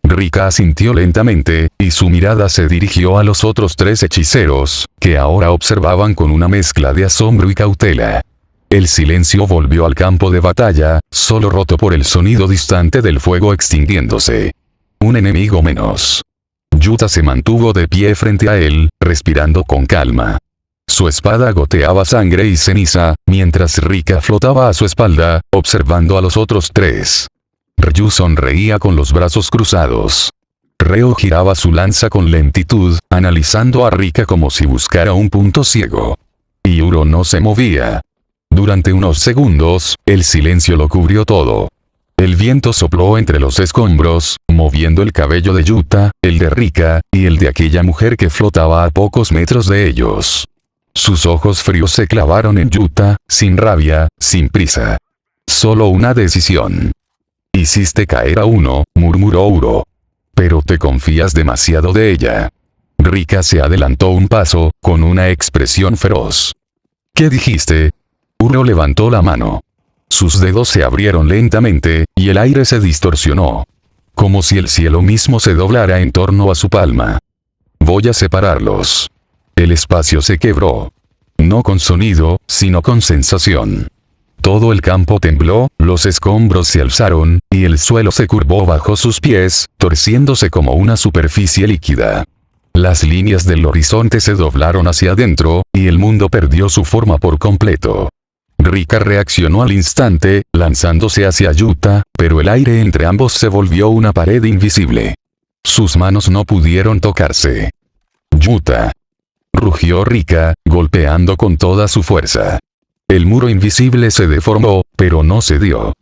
Rika asintió lentamente, y su mirada se dirigió a los otros tres hechiceros, que ahora observaban con una mezcla de asombro y cautela. El silencio volvió al campo de batalla, solo roto por el sonido distante del fuego extinguiéndose. Un enemigo menos. Yuta se mantuvo de pie frente a él, respirando con calma. Su espada goteaba sangre y ceniza, mientras Rika flotaba a su espalda, observando a los otros tres. Ryu sonreía con los brazos cruzados. Reo giraba su lanza con lentitud, analizando a Rika como si buscara un punto ciego. Y Uro no se movía. Durante unos segundos, el silencio lo cubrió todo. El viento sopló entre los escombros, moviendo el cabello de Yuta, el de Rika, y el de aquella mujer que flotaba a pocos metros de ellos. Sus ojos fríos se clavaron en Yuta, sin rabia, sin prisa. Solo una decisión. «Hiciste caer a uno», murmuró Uro. «Pero te confías demasiado de ella». Rika se adelantó un paso, con una expresión feroz. «¿Qué dijiste?». Uro levantó la mano. Sus dedos se abrieron lentamente, y el aire se distorsionó. Como si el cielo mismo se doblara en torno a su palma. «Voy a separarlos». El espacio se quebró. No con sonido, sino con sensación. Todo el campo tembló, los escombros se alzaron, y el suelo se curvó bajo sus pies, torciéndose como una superficie líquida. Las líneas del horizonte se doblaron hacia adentro, y el mundo perdió su forma por completo. Rika reaccionó al instante, lanzándose hacia Yuta, pero el aire entre ambos se volvió una pared invisible. Sus manos no pudieron tocarse. «Yuta», rugió Rika, golpeando con toda su fuerza. El muro invisible se deformó, pero no cedió.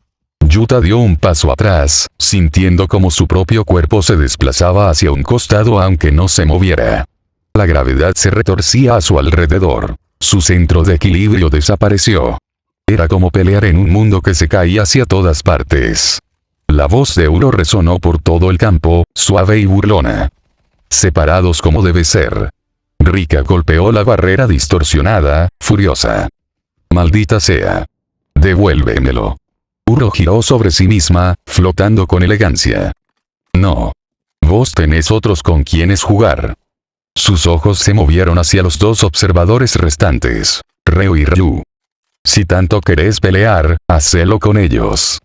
Yuta dio un paso atrás, sintiendo como su propio cuerpo se desplazaba hacia un costado aunque no se moviera. La gravedad se retorcía a su alrededor. Su centro de equilibrio desapareció. Era como pelear en un mundo que se caía hacia todas partes. La voz de Uro resonó por todo el campo, suave y burlona. Separados como debe ser. Rika golpeó la barrera distorsionada, furiosa. Maldita sea. Devuélvemelo. Uro giró sobre sí misma, flotando con elegancia. No. Vos tenés otros con quienes jugar. Sus ojos se movieron hacia los dos observadores restantes, Reo y Ryu. Si tanto querés pelear, hacelo con ellos.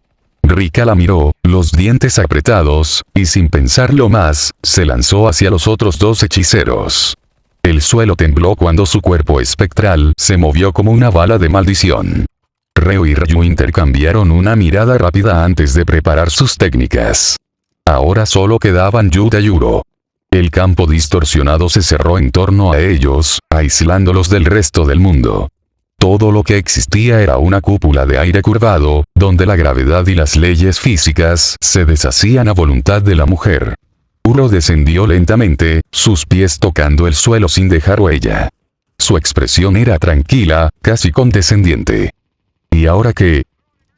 Rika la miró, los dientes apretados, y sin pensarlo más, se lanzó hacia los otros dos hechiceros. El suelo tembló cuando su cuerpo espectral se movió como una bala de maldición. Reo y Ryu intercambiaron una mirada rápida antes de preparar sus técnicas. Ahora solo quedaban Yuta y Uro. El campo distorsionado se cerró en torno a ellos, aislándolos del resto del mundo. Todo lo que existía era una cúpula de aire curvado, donde la gravedad y las leyes físicas se deshacían a voluntad de la mujer. Uro descendió lentamente, sus pies tocando el suelo sin dejar huella. Su expresión era tranquila, casi condescendiente. ¿Y ahora qué?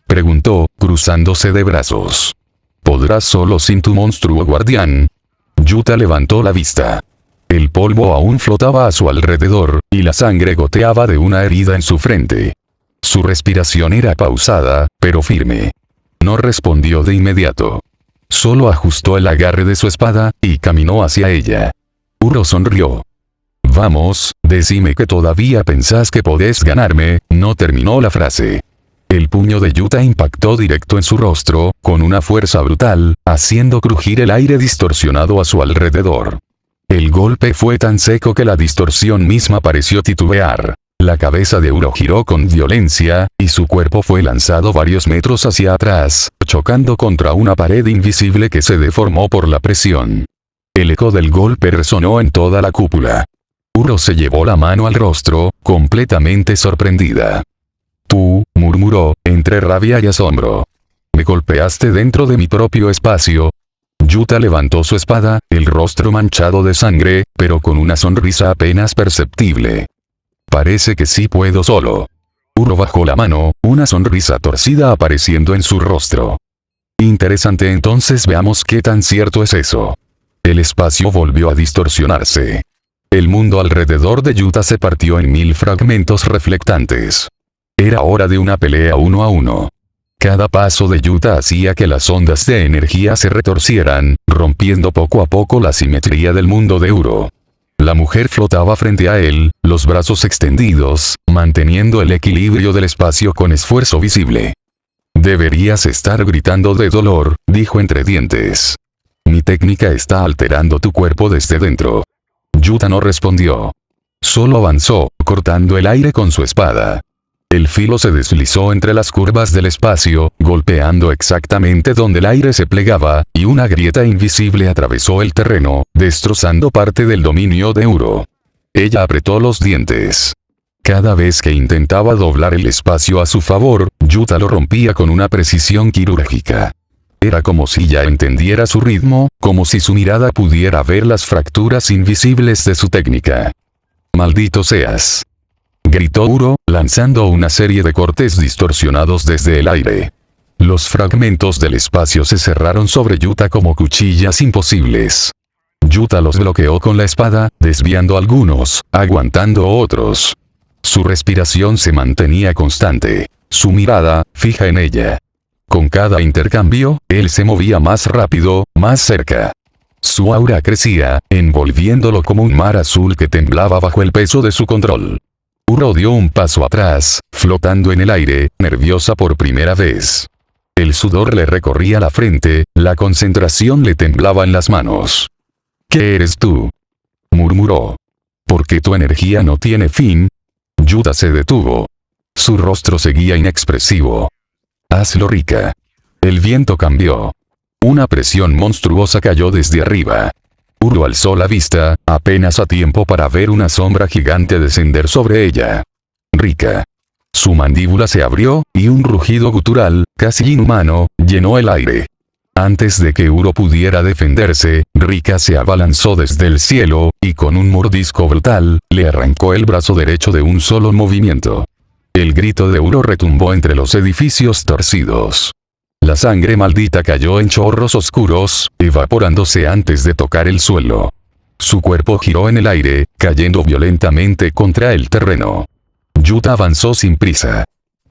Preguntó, cruzándose de brazos. ¿Podrás solo sin tu monstruo guardián? Yuta levantó la vista. El polvo aún flotaba a su alrededor, y la sangre goteaba de una herida en su frente. Su respiración era pausada, pero firme. No respondió de inmediato. Solo ajustó el agarre de su espada, y caminó hacia ella. Uro sonrió. Vamos, decime que todavía pensás que podés ganarme, no terminó la frase. El puño de Yuta impactó directo en su rostro, con una fuerza brutal, haciendo crujir el aire distorsionado a su alrededor. El golpe fue tan seco que la distorsión misma pareció titubear. La cabeza de Uro giró con violencia, y su cuerpo fue lanzado varios metros hacia atrás, chocando contra una pared invisible que se deformó por la presión. El eco del golpe resonó en toda la cúpula. Uro se llevó la mano al rostro, completamente sorprendida. Tú, murmuró, entre rabia y asombro. Me golpeaste dentro de mi propio espacio. Yuta levantó su espada, el rostro manchado de sangre, pero con una sonrisa apenas perceptible. Parece que sí puedo solo. Uro bajó la mano, una sonrisa torcida apareciendo en su rostro. Interesante, entonces veamos qué tan cierto es eso. El espacio volvió a distorsionarse. El mundo alrededor de Yuta se partió en 1000 fragmentos reflectantes. Era hora de una pelea 1 a 1. Cada paso de Yuta hacía que las ondas de energía se retorcieran, rompiendo poco a poco la simetría del mundo de Uro. La mujer flotaba frente a él, los brazos extendidos, manteniendo el equilibrio del espacio con esfuerzo visible. Deberías estar gritando de dolor, dijo entre dientes. Mi técnica está alterando tu cuerpo desde dentro. Yuta no respondió. Solo avanzó, cortando el aire con su espada. El filo se deslizó entre las curvas del espacio, golpeando exactamente donde el aire se plegaba, y una grieta invisible atravesó el terreno, destrozando parte del dominio de Uro. Ella apretó los dientes. Cada vez que intentaba doblar el espacio a su favor, Yuta lo rompía con una precisión quirúrgica. Era como si ya entendiera su ritmo, como si su mirada pudiera ver las fracturas invisibles de su técnica. «Maldito seas», gritó Uro, lanzando una serie de cortes distorsionados desde el aire. Los fragmentos del espacio se cerraron sobre Yuta como cuchillas imposibles. Yuta los bloqueó con la espada, desviando algunos, aguantando otros. Su respiración se mantenía constante, su mirada, fija en ella. Con cada intercambio, él se movía más rápido, más cerca. Su aura crecía, envolviéndolo como un mar azul que temblaba bajo el peso de su control. Uro dio un paso atrás, flotando en el aire, nerviosa por primera vez. El sudor le recorría la frente, la concentración le temblaba en las manos. ¿Qué eres tú?, murmuró. ¿Por qué tu energía no tiene fin? Yuta se detuvo. Su rostro seguía inexpresivo. Hazlo, Rika. El viento cambió. Una presión monstruosa cayó desde arriba. Uro alzó la vista, apenas a tiempo para ver una sombra gigante descender sobre ella. Rika. Su mandíbula se abrió, y un rugido gutural, casi inhumano, llenó el aire. Antes de que Uro pudiera defenderse, Rika se abalanzó desde el cielo, y con un mordisco brutal, le arrancó el brazo derecho de un solo movimiento. El grito de Uro retumbó entre los edificios torcidos. La sangre maldita cayó en chorros oscuros, evaporándose antes de tocar el suelo. Su cuerpo giró en el aire, cayendo violentamente contra el terreno. Yuta avanzó sin prisa.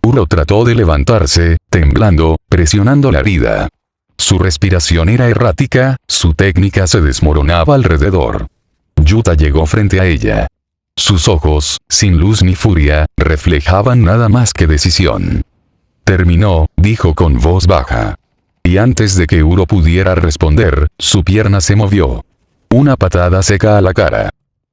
Uro trató de levantarse, temblando, presionando la herida. Su respiración era errática, su técnica se desmoronaba alrededor. Yuta llegó frente a ella. Sus ojos, sin luz ni furia, reflejaban nada más que decisión. Terminó, dijo con voz baja. Y antes de que Uro pudiera responder, su pierna se movió. Una patada seca a la cara.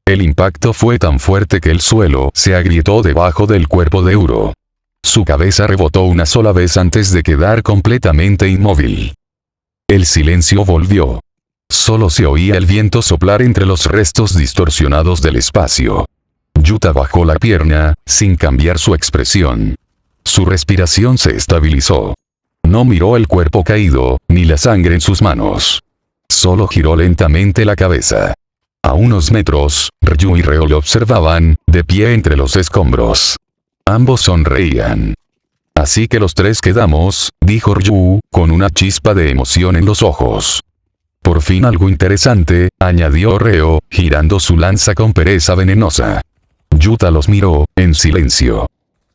El impacto fue tan fuerte que el suelo se agrietó debajo del cuerpo de Uro. Su cabeza rebotó una sola vez antes de quedar completamente inmóvil. El silencio volvió. Solo se oía el viento soplar entre los restos distorsionados del espacio. Yuta bajó la pierna, sin cambiar su expresión. Su respiración se estabilizó. No miró el cuerpo caído, ni la sangre en sus manos. Solo giró lentamente la cabeza. A unos metros, Ryu y Reo lo observaban, de pie entre los escombros. Ambos sonreían. Así que los tres quedamos, dijo Ryu, con una chispa de emoción en los ojos. Por fin algo interesante, añadió Reo, girando su lanza con pereza venenosa. Yuta los miró, en silencio.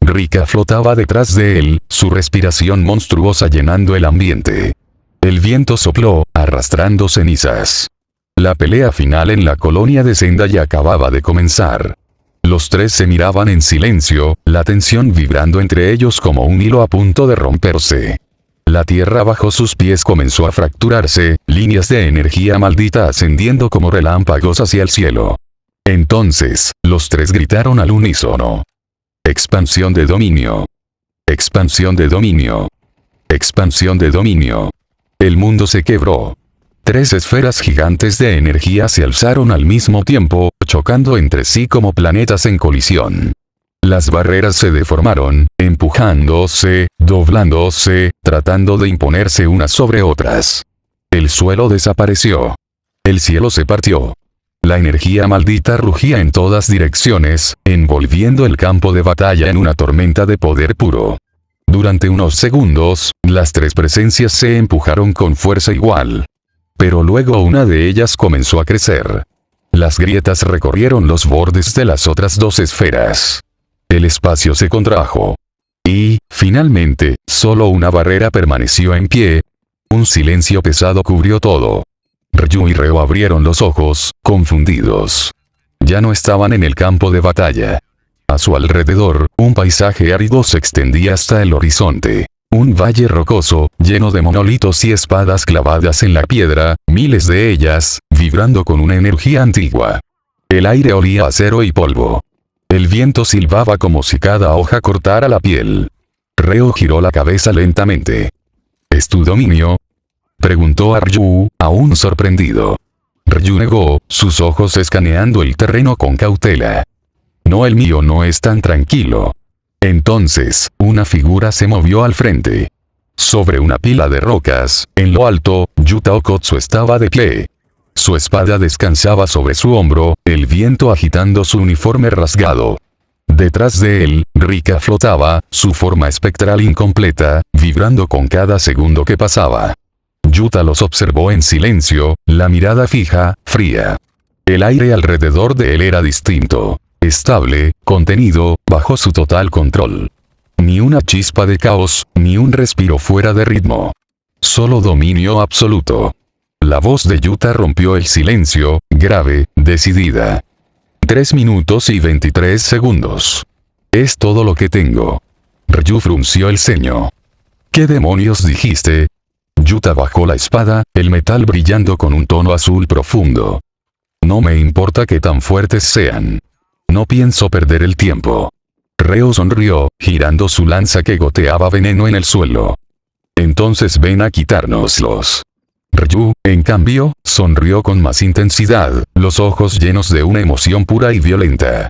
Rika flotaba detrás de él, su respiración monstruosa llenando el ambiente. El viento sopló, arrastrando cenizas. La pelea final en la colonia de Sendai acababa de comenzar. Los tres se miraban en silencio, la tensión vibrando entre ellos como un hilo a punto de romperse. La tierra bajo sus pies comenzó a fracturarse, líneas de energía maldita ascendiendo como relámpagos hacia el cielo. Entonces, los tres gritaron al unísono. Expansión de dominio. Expansión de dominio. Expansión de dominio. El mundo se quebró. Tres esferas gigantes de energía se alzaron al mismo tiempo, chocando entre sí como planetas en colisión. Las barreras se deformaron, empujándose, doblándose, tratando de imponerse unas sobre otras. El suelo desapareció. El cielo se partió. La energía maldita rugía en todas direcciones, envolviendo el campo de batalla en una tormenta de poder puro. Durante unos segundos, las tres presencias se empujaron con fuerza igual. Pero luego una de ellas comenzó a crecer. Las grietas recorrieron los bordes de las otras dos esferas. El espacio se contrajo. Y, finalmente, solo una barrera permaneció en pie. Un silencio pesado cubrió todo. Ryu y Reo abrieron los ojos, confundidos. Ya no estaban en el campo de batalla. A su alrededor, un paisaje árido se extendía hasta el horizonte. Un valle rocoso, lleno de monolitos y espadas clavadas en la piedra, miles de ellas, vibrando con una energía antigua. El aire olía a acero y polvo. El viento silbaba como si cada hoja cortara la piel. Reo giró la cabeza lentamente. ¿Es tu dominio?, preguntó a Ryu, aún sorprendido. Ryu negó, sus ojos escaneando el terreno con cautela. No, el mío no es tan tranquilo. Entonces, una figura se movió al frente. Sobre una pila de rocas, en lo alto, Yuta Okkotsu estaba de pie. Su espada descansaba sobre su hombro, el viento agitando su uniforme rasgado. Detrás de él, Rika flotaba, su forma espectral incompleta, vibrando con cada segundo que pasaba. Yuta los observó en silencio, la mirada fija, fría. El aire alrededor de él era distinto. Estable, contenido, bajo su total control. Ni una chispa de caos, ni un respiro fuera de ritmo. Solo dominio absoluto. La voz de Yuta rompió el silencio, grave, decidida. 3 minutos y 23 segundos. Es todo lo que tengo. Ryu frunció el ceño. ¿Qué demonios dijiste? Yuta bajó la espada, el metal brillando con un tono azul profundo. No me importa qué tan fuertes sean. No pienso perder el tiempo. Reo sonrió, girando su lanza que goteaba veneno en el suelo. Entonces ven a quitárnoslos. Ryu, en cambio, sonrió con más intensidad, los ojos llenos de una emoción pura y violenta.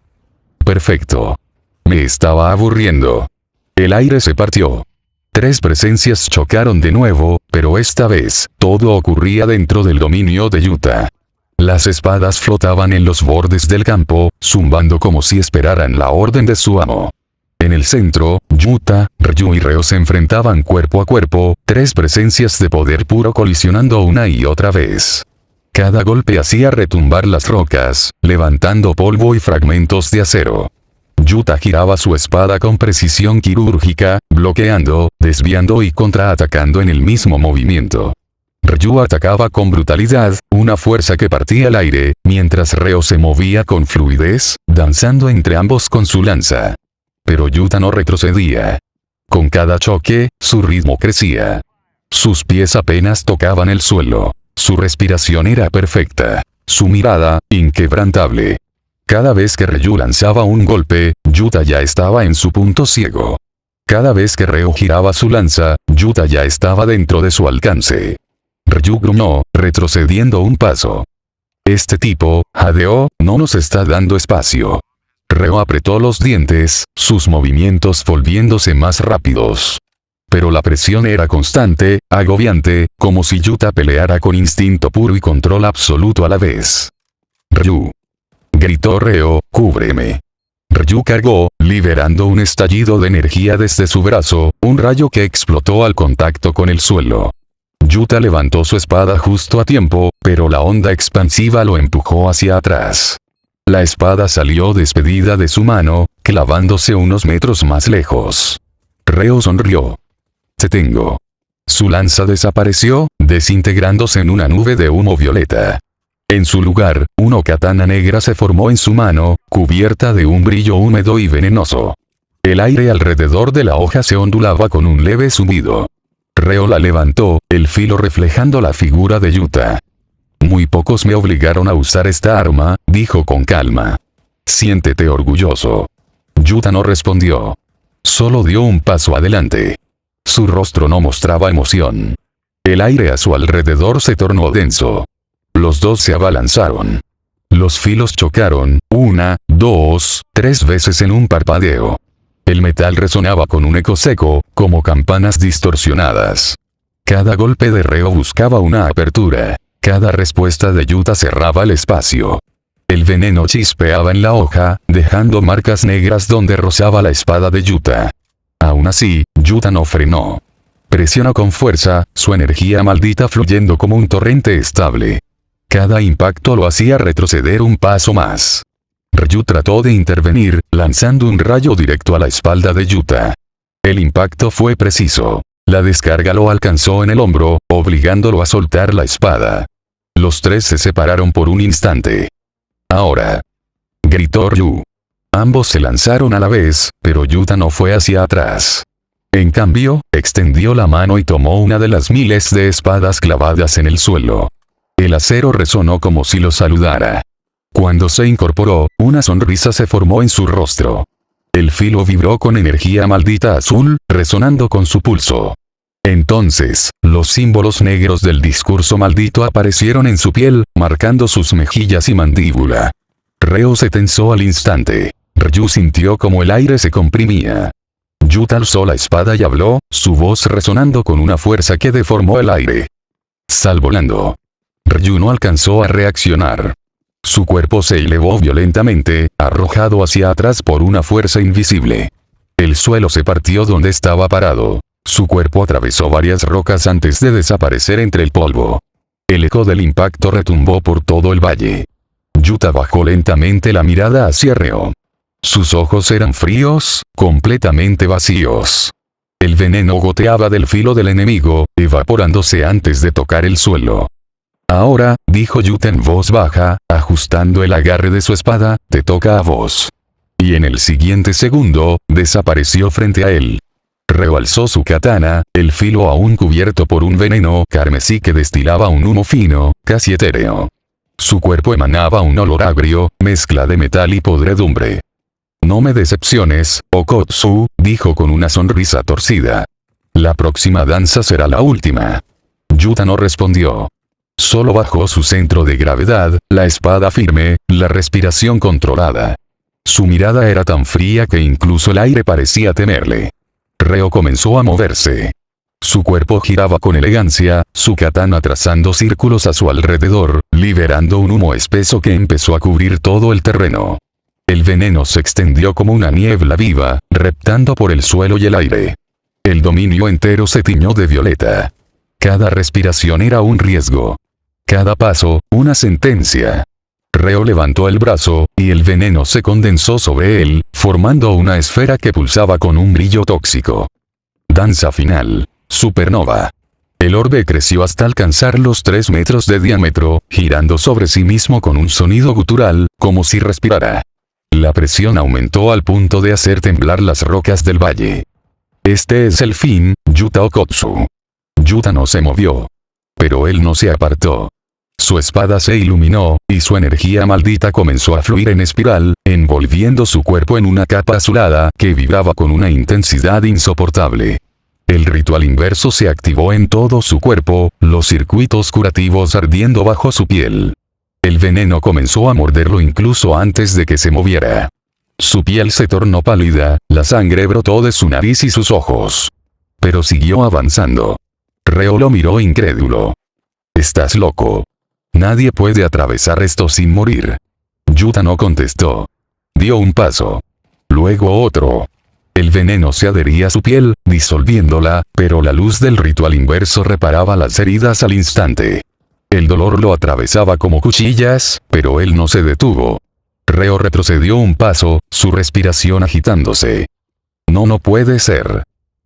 Perfecto. Me estaba aburriendo. El aire se partió. 3 presencias chocaron de nuevo, pero esta vez, todo ocurría dentro del dominio de Yuta. Las espadas flotaban en los bordes del campo, zumbando como si esperaran la orden de su amo. En el centro, Yuta, Ryu y Reo se enfrentaban cuerpo a cuerpo, tres presencias de poder puro colisionando una y otra vez. Cada golpe hacía retumbar las rocas, levantando polvo y fragmentos de acero. Yuta giraba su espada con precisión quirúrgica, bloqueando, desviando y contraatacando en el mismo movimiento. Ryu atacaba con brutalidad, una fuerza que partía el aire, mientras Reo se movía con fluidez, danzando entre ambos con su lanza. Pero Yuta no retrocedía. Con cada choque, su ritmo crecía. Sus pies apenas tocaban el suelo. Su respiración era perfecta. Su mirada, inquebrantable. Cada vez que Ryu lanzaba un golpe, Yuta ya estaba en su punto ciego. Cada vez que Reo giraba su lanza, Yuta ya estaba dentro de su alcance. Ryu gruñó, retrocediendo un paso. Este tipo, jadeó, no nos está dando espacio. Reo apretó los dientes, sus movimientos volviéndose más rápidos. Pero la presión era constante, agobiante, como si Yuta peleara con instinto puro y control absoluto a la vez. Ryu. Gritó Reo, cúbreme. Ryu cargó, liberando un estallido de energía desde su brazo, un rayo que explotó al contacto con el suelo. Yuta levantó su espada justo a tiempo, pero la onda expansiva lo empujó hacia atrás. La espada salió despedida de su mano, clavándose unos metros más lejos. Reo sonrió. Te tengo. Su lanza desapareció, desintegrándose en una nube de humo violeta. En su lugar, una katana negra se formó en su mano, cubierta de un brillo húmedo y venenoso. El aire alrededor de la hoja se ondulaba con un leve zumbido. Reo la levantó, el filo reflejando la figura de Yuta. Muy pocos me obligaron a usar esta arma, dijo con calma. Siéntete orgulloso. Yuta no respondió. Solo dio un paso adelante. Su rostro no mostraba emoción. El aire a su alrededor se tornó denso. Los dos se abalanzaron. Los filos chocaron, 1, 2, 3 veces en un parpadeo. El metal resonaba con un eco seco, como campanas distorsionadas. Cada golpe de Reo buscaba una apertura. Cada respuesta de Yuta cerraba el espacio. El veneno chispeaba en la hoja, dejando marcas negras donde rozaba la espada de Yuta. Aún así, Yuta no frenó. Presionó con fuerza, su energía maldita fluyendo como un torrente estable. Cada impacto lo hacía retroceder un paso más. Ryu trató de intervenir, lanzando un rayo directo a la espalda de Yuta. El impacto fue preciso. La descarga lo alcanzó en el hombro, obligándolo a soltar la espada. Los tres se separaron por un instante. Ahora. Gritó Ryu. Ambos se lanzaron a la vez, pero Yuta no fue hacia atrás. En cambio, extendió la mano y tomó una de las miles de espadas clavadas en el suelo. El acero resonó como si lo saludara. Cuando se incorporó, una sonrisa se formó en su rostro. El filo vibró con energía maldita azul, resonando con su pulso. Entonces, los símbolos negros del discurso maldito aparecieron en su piel, marcando sus mejillas y mandíbula. Reo se tensó al instante. Ryu sintió como el aire se comprimía. Yuta alzó la espada y habló, su voz resonando con una fuerza que deformó el aire. Sal volando. Ryu no alcanzó a reaccionar. Su cuerpo se elevó violentamente, arrojado hacia atrás por una fuerza invisible. El suelo se partió donde estaba parado. Su cuerpo atravesó varias rocas antes de desaparecer entre el polvo. El eco del impacto retumbó por todo el valle. Yuta bajó lentamente la mirada hacia Reo. Sus ojos eran fríos, completamente vacíos. El veneno goteaba del filo del enemigo, evaporándose antes de tocar el suelo. Ahora, dijo Yuta en voz baja, ajustando el agarre de su espada, te toca a vos. Y en el siguiente segundo, desapareció frente a él. Reo alzó su katana, el filo aún cubierto por un veneno carmesí que destilaba un humo fino, casi etéreo. Su cuerpo emanaba un olor agrio, mezcla de metal y podredumbre. No me decepciones, Okotsu, dijo con una sonrisa torcida. La próxima danza será la última. Yuta no respondió. Solo bajó su centro de gravedad, la espada firme, la respiración controlada. Su mirada era tan fría que incluso el aire parecía temerle. Reo comenzó a moverse. Su cuerpo giraba con elegancia, su katana trazando círculos a su alrededor, liberando un humo espeso que empezó a cubrir todo el terreno. El veneno se extendió como una niebla viva, reptando por el suelo y el aire. El dominio entero se tiñó de violeta. Cada respiración era un riesgo. Cada paso, una sentencia. Reo levantó el brazo, y el veneno se condensó sobre él, formando una esfera que pulsaba con un brillo tóxico. Danza final. Supernova. El orbe creció hasta alcanzar los 3 metros de diámetro, girando sobre sí mismo con un sonido gutural, como si respirara. La presión aumentó al punto de hacer temblar las rocas del valle. Este es el fin, Yuta Okkotsu. Yuta no se movió. Pero él no se apartó. Su espada se iluminó, y su energía maldita comenzó a fluir en espiral, envolviendo su cuerpo en una capa azulada que vibraba con una intensidad insoportable. El ritual inverso se activó en todo su cuerpo, los circuitos curativos ardiendo bajo su piel. El veneno comenzó a morderlo incluso antes de que se moviera. Su piel se tornó pálida, la sangre brotó de su nariz y sus ojos. Pero siguió avanzando. Reo lo miró incrédulo. «Estás loco. Nadie puede atravesar esto sin morir». Yuta no contestó. Dio un paso. Luego otro. El veneno se adhería a su piel, disolviéndola, pero la luz del ritual inverso reparaba las heridas al instante. El dolor lo atravesaba como cuchillas, pero él no se detuvo. Reo retrocedió un paso, su respiración agitándose. No puede ser.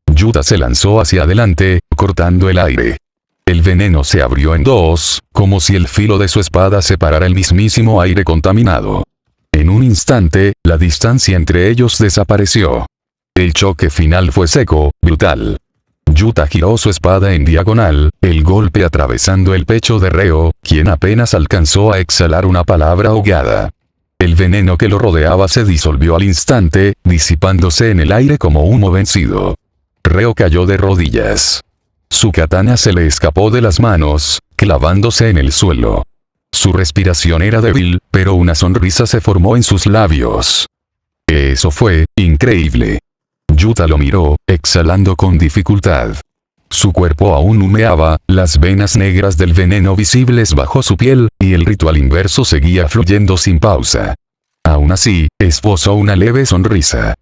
Yuta se lanzó hacia adelante, cortando el aire. El veneno se abrió en dos, como si el filo de su espada separara el mismísimo aire contaminado. En un instante, la distancia entre ellos desapareció. El choque final fue seco, brutal. Yuta giró su espada en diagonal, el golpe atravesando el pecho de Reo, quien apenas alcanzó a exhalar una palabra ahogada. El veneno que lo rodeaba se disolvió al instante, disipándose en el aire como humo vencido. Reo cayó de rodillas. Su katana se le escapó de las manos, clavándose en el suelo. Su respiración era débil, pero una sonrisa se formó en sus labios. Eso fue increíble. Yuta lo miró, exhalando con dificultad. Su cuerpo aún humeaba, las venas negras del veneno visibles bajo su piel, y el ritual inverso seguía fluyendo sin pausa. Aún así, esbozó una leve sonrisa.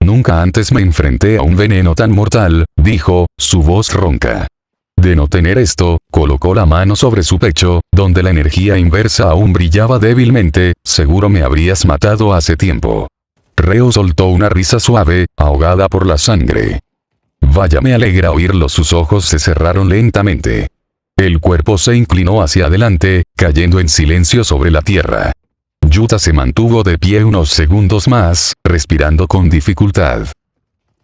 «Nunca antes me enfrenté a un veneno tan mortal», dijo, su voz ronca. De no tener esto, colocó la mano sobre su pecho, donde la energía inversa aún brillaba débilmente. «Seguro me habrías matado hace tiempo». Reo soltó una risa suave, ahogada por la sangre. «Vaya, me alegra oírlo». Sus ojos se cerraron lentamente. El cuerpo se inclinó hacia adelante, cayendo en silencio sobre la tierra. Yuta se mantuvo de pie unos segundos más, respirando con dificultad.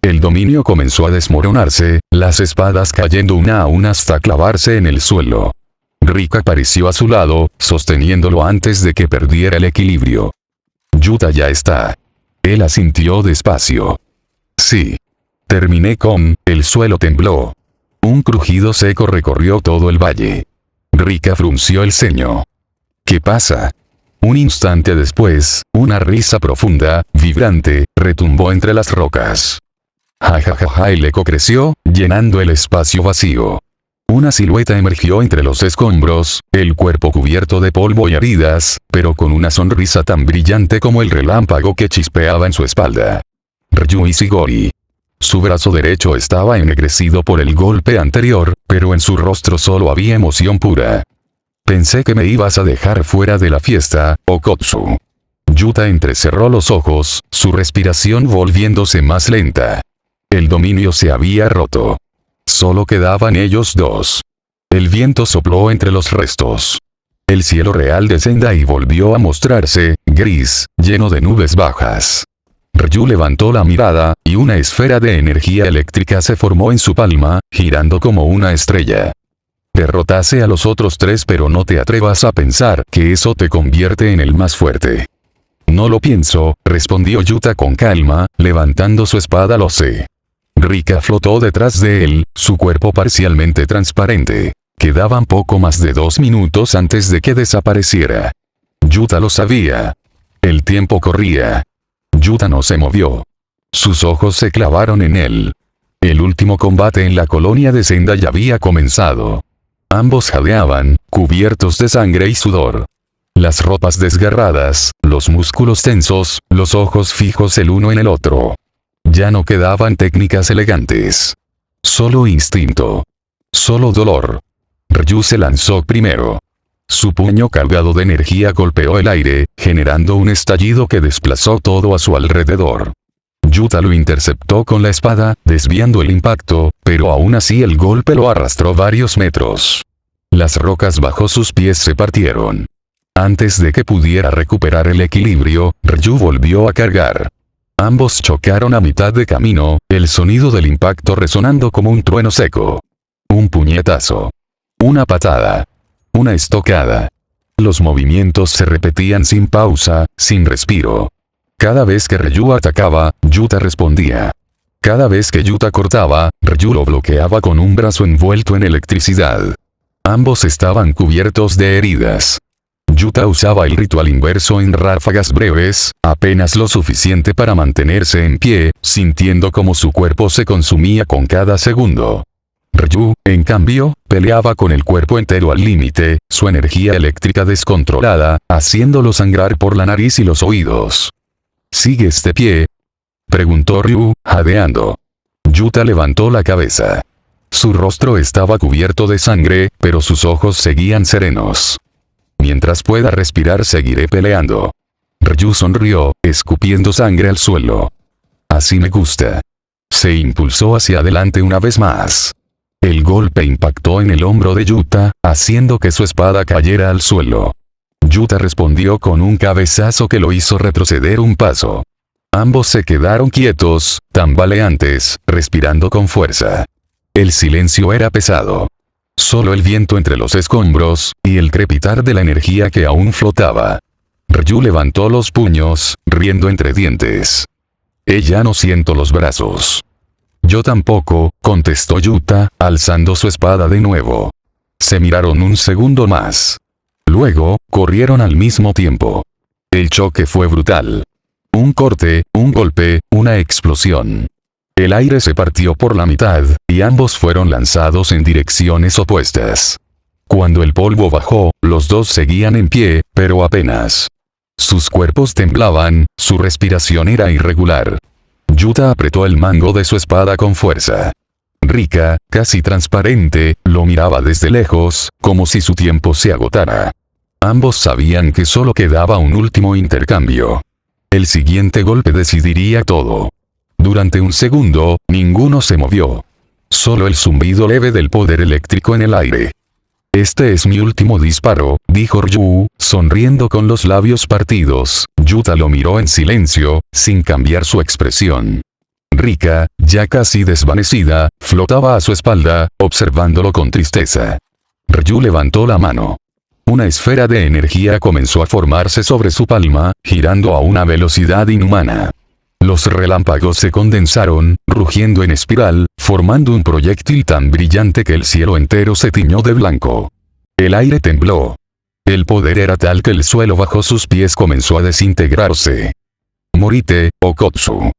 El dominio comenzó a desmoronarse, las espadas cayendo una a una hasta clavarse en el suelo. Rika apareció a su lado, sosteniéndolo antes de que perdiera el equilibrio. «Yuta ya está». Él asintió despacio. «Sí. Terminé con». El suelo tembló. Un crujido seco recorrió todo el valle. Rika frunció el ceño. «¿Qué pasa?». Un instante después, una risa profunda, vibrante, retumbó entre las rocas. «Ja, el eco creció, llenando el espacio vacío. Una silueta emergió entre los escombros, el cuerpo cubierto de polvo y heridas, pero con una sonrisa tan brillante como el relámpago que chispeaba en su espalda. Ryui Shigori. Su brazo derecho estaba ennegrecido por el golpe anterior, pero en su rostro solo había emoción pura. «Pensé que me ibas a dejar fuera de la fiesta, Okkotsu». Yuta entrecerró los ojos, su respiración volviéndose más lenta. El dominio se había roto. Solo quedaban ellos dos. El viento sopló entre los restos. El cielo real de Sendai volvió a mostrarse, gris, lleno de nubes bajas. Ryu levantó la mirada, y una esfera de energía eléctrica se formó en su palma, girando como una estrella. «Derrotase a los otros tres, pero no te atrevas a pensar que eso te convierte en el más fuerte». «No lo pienso», respondió Yuta con calma, levantando su espada. «Lo sé». Rika flotó detrás de él, su cuerpo parcialmente transparente. Quedaban poco más de 2 minutos antes de que desapareciera. Yuta lo sabía. El tiempo corría. Yuta no se movió. Sus ojos se clavaron en él. El último combate en la colonia de Sendai había comenzado. Ambos jadeaban, cubiertos de sangre y sudor. Las ropas desgarradas, los músculos tensos, los ojos fijos el uno en el otro. Ya no quedaban técnicas elegantes. Solo instinto. Solo dolor. Ryu se lanzó primero. Su puño cargado de energía golpeó el aire, generando un estallido que desplazó todo a su alrededor. Yuta lo interceptó con la espada, desviando el impacto, pero aún así el golpe lo arrastró varios metros. Las rocas bajo sus pies se partieron. Antes de que pudiera recuperar el equilibrio, Ryu volvió a cargar. Ambos chocaron a mitad de camino, el sonido del impacto resonando como un trueno seco. Un puñetazo. Una patada. Una estocada. Los movimientos se repetían sin pausa, sin respiro. Cada vez que Ryu atacaba, Yuta respondía. Cada vez que Yuta cortaba, Ryu lo bloqueaba con un brazo envuelto en electricidad. Ambos estaban cubiertos de heridas. Yuta usaba el ritual inverso en ráfagas breves, apenas lo suficiente para mantenerse en pie, sintiendo como su cuerpo se consumía con cada segundo. Ryu, en cambio, peleaba con el cuerpo entero al límite, su energía eléctrica descontrolada, haciéndolo sangrar por la nariz y los oídos. ¿Sigues de pie?, preguntó Ryu, jadeando. Yuta levantó la cabeza. Su rostro estaba cubierto de sangre, pero sus ojos seguían serenos. Mientras pueda respirar seguiré peleando. Ryu sonrió, escupiendo sangre al suelo. Así me gusta. Se impulsó hacia adelante una vez más. El golpe impactó en el hombro de Yuta, haciendo que su espada cayera al suelo. Yuta respondió con un cabezazo que lo hizo retroceder un paso. Ambos se quedaron quietos, tambaleantes, respirando con fuerza. El silencio era pesado. Solo el viento entre los escombros, y el crepitar de la energía que aún flotaba. Ryu levantó los puños, riendo entre dientes. Ya no siento los brazos. Yo tampoco, contestó Yuta, alzando su espada de nuevo. Se miraron un segundo más. Luego, corrieron al mismo tiempo. El choque fue brutal. Un corte, un golpe, una explosión. El aire se partió por la mitad, y ambos fueron lanzados en direcciones opuestas. Cuando el polvo bajó, los dos seguían en pie, pero apenas. Sus cuerpos temblaban, su respiración era irregular. Yuta apretó el mango de su espada con fuerza. Rika, casi transparente, lo miraba desde lejos, como si su tiempo se agotara. Ambos sabían que solo quedaba un último intercambio. El siguiente golpe decidiría todo. Durante un segundo, ninguno se movió. Solo el zumbido leve del poder eléctrico en el aire. Este es mi último disparo, dijo Ryu, sonriendo con los labios partidos. Yuta lo miró en silencio, sin cambiar su expresión. Rika, ya casi desvanecida, flotaba a su espalda, observándolo con tristeza. Ryu levantó la mano. Una esfera de energía comenzó a formarse sobre su palma, girando a una velocidad inhumana. Los relámpagos se condensaron, rugiendo en espiral, formando un proyectil tan brillante que el cielo entero se tiñó de blanco. El aire tembló. El poder era tal que el suelo bajo sus pies comenzó a desintegrarse. «Morite, Okotsu»,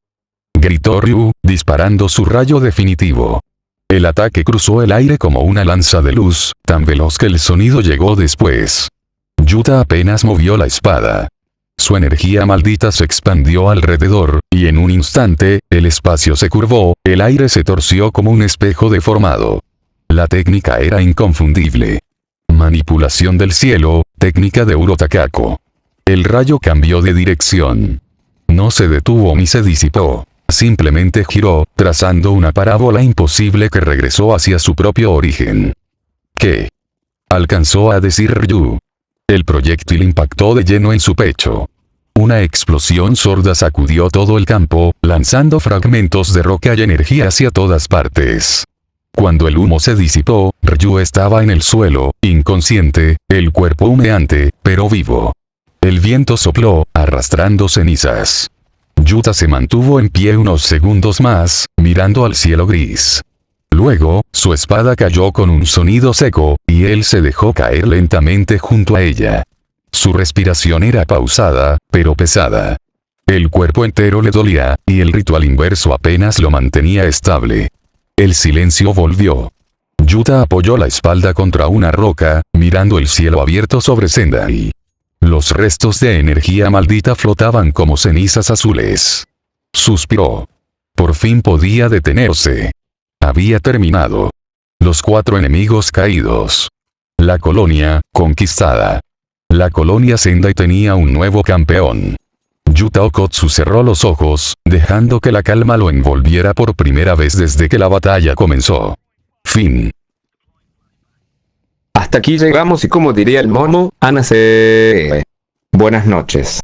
gritó Ryu, disparando su rayo definitivo. El ataque cruzó el aire como una lanza de luz, tan veloz que el sonido llegó después. Yuta apenas movió la espada. Su energía maldita se expandió alrededor, y en un instante, el espacio se curvó, el aire se torció como un espejo deformado. La técnica era inconfundible. Manipulación del cielo, técnica de Urotakako. El rayo cambió de dirección. No se detuvo ni se disipó. Simplemente giró, trazando una parábola imposible que regresó hacia su propio origen. ¿Qué?, alcanzó a decir Ryu. El proyectil impactó de lleno en su pecho. Una explosión sorda sacudió todo el campo, lanzando fragmentos de roca y energía hacia todas partes. Cuando el humo se disipó, Ryu estaba en el suelo, inconsciente, el cuerpo humeante, pero vivo. El viento sopló, arrastrando cenizas. Yuta se mantuvo en pie unos segundos más, mirando al cielo gris. Luego, su espada cayó con un sonido seco, y él se dejó caer lentamente junto a ella. Su respiración era pausada, pero pesada. El cuerpo entero le dolía, y el ritual inverso apenas lo mantenía estable. El silencio volvió. Yuta apoyó la espalda contra una roca, mirando el cielo abierto sobre Sendai. Los restos de energía maldita flotaban como cenizas azules. Suspiró. Por fin podía detenerse. Había terminado. Los 4 enemigos caídos. La colonia, conquistada. La colonia Sendai tenía un nuevo campeón. Yuta Okkotsu cerró los ojos, dejando que la calma lo envolviera por primera vez desde que la batalla comenzó. Fin. Hasta aquí llegamos y como diría el momo, Anase. Buenas noches.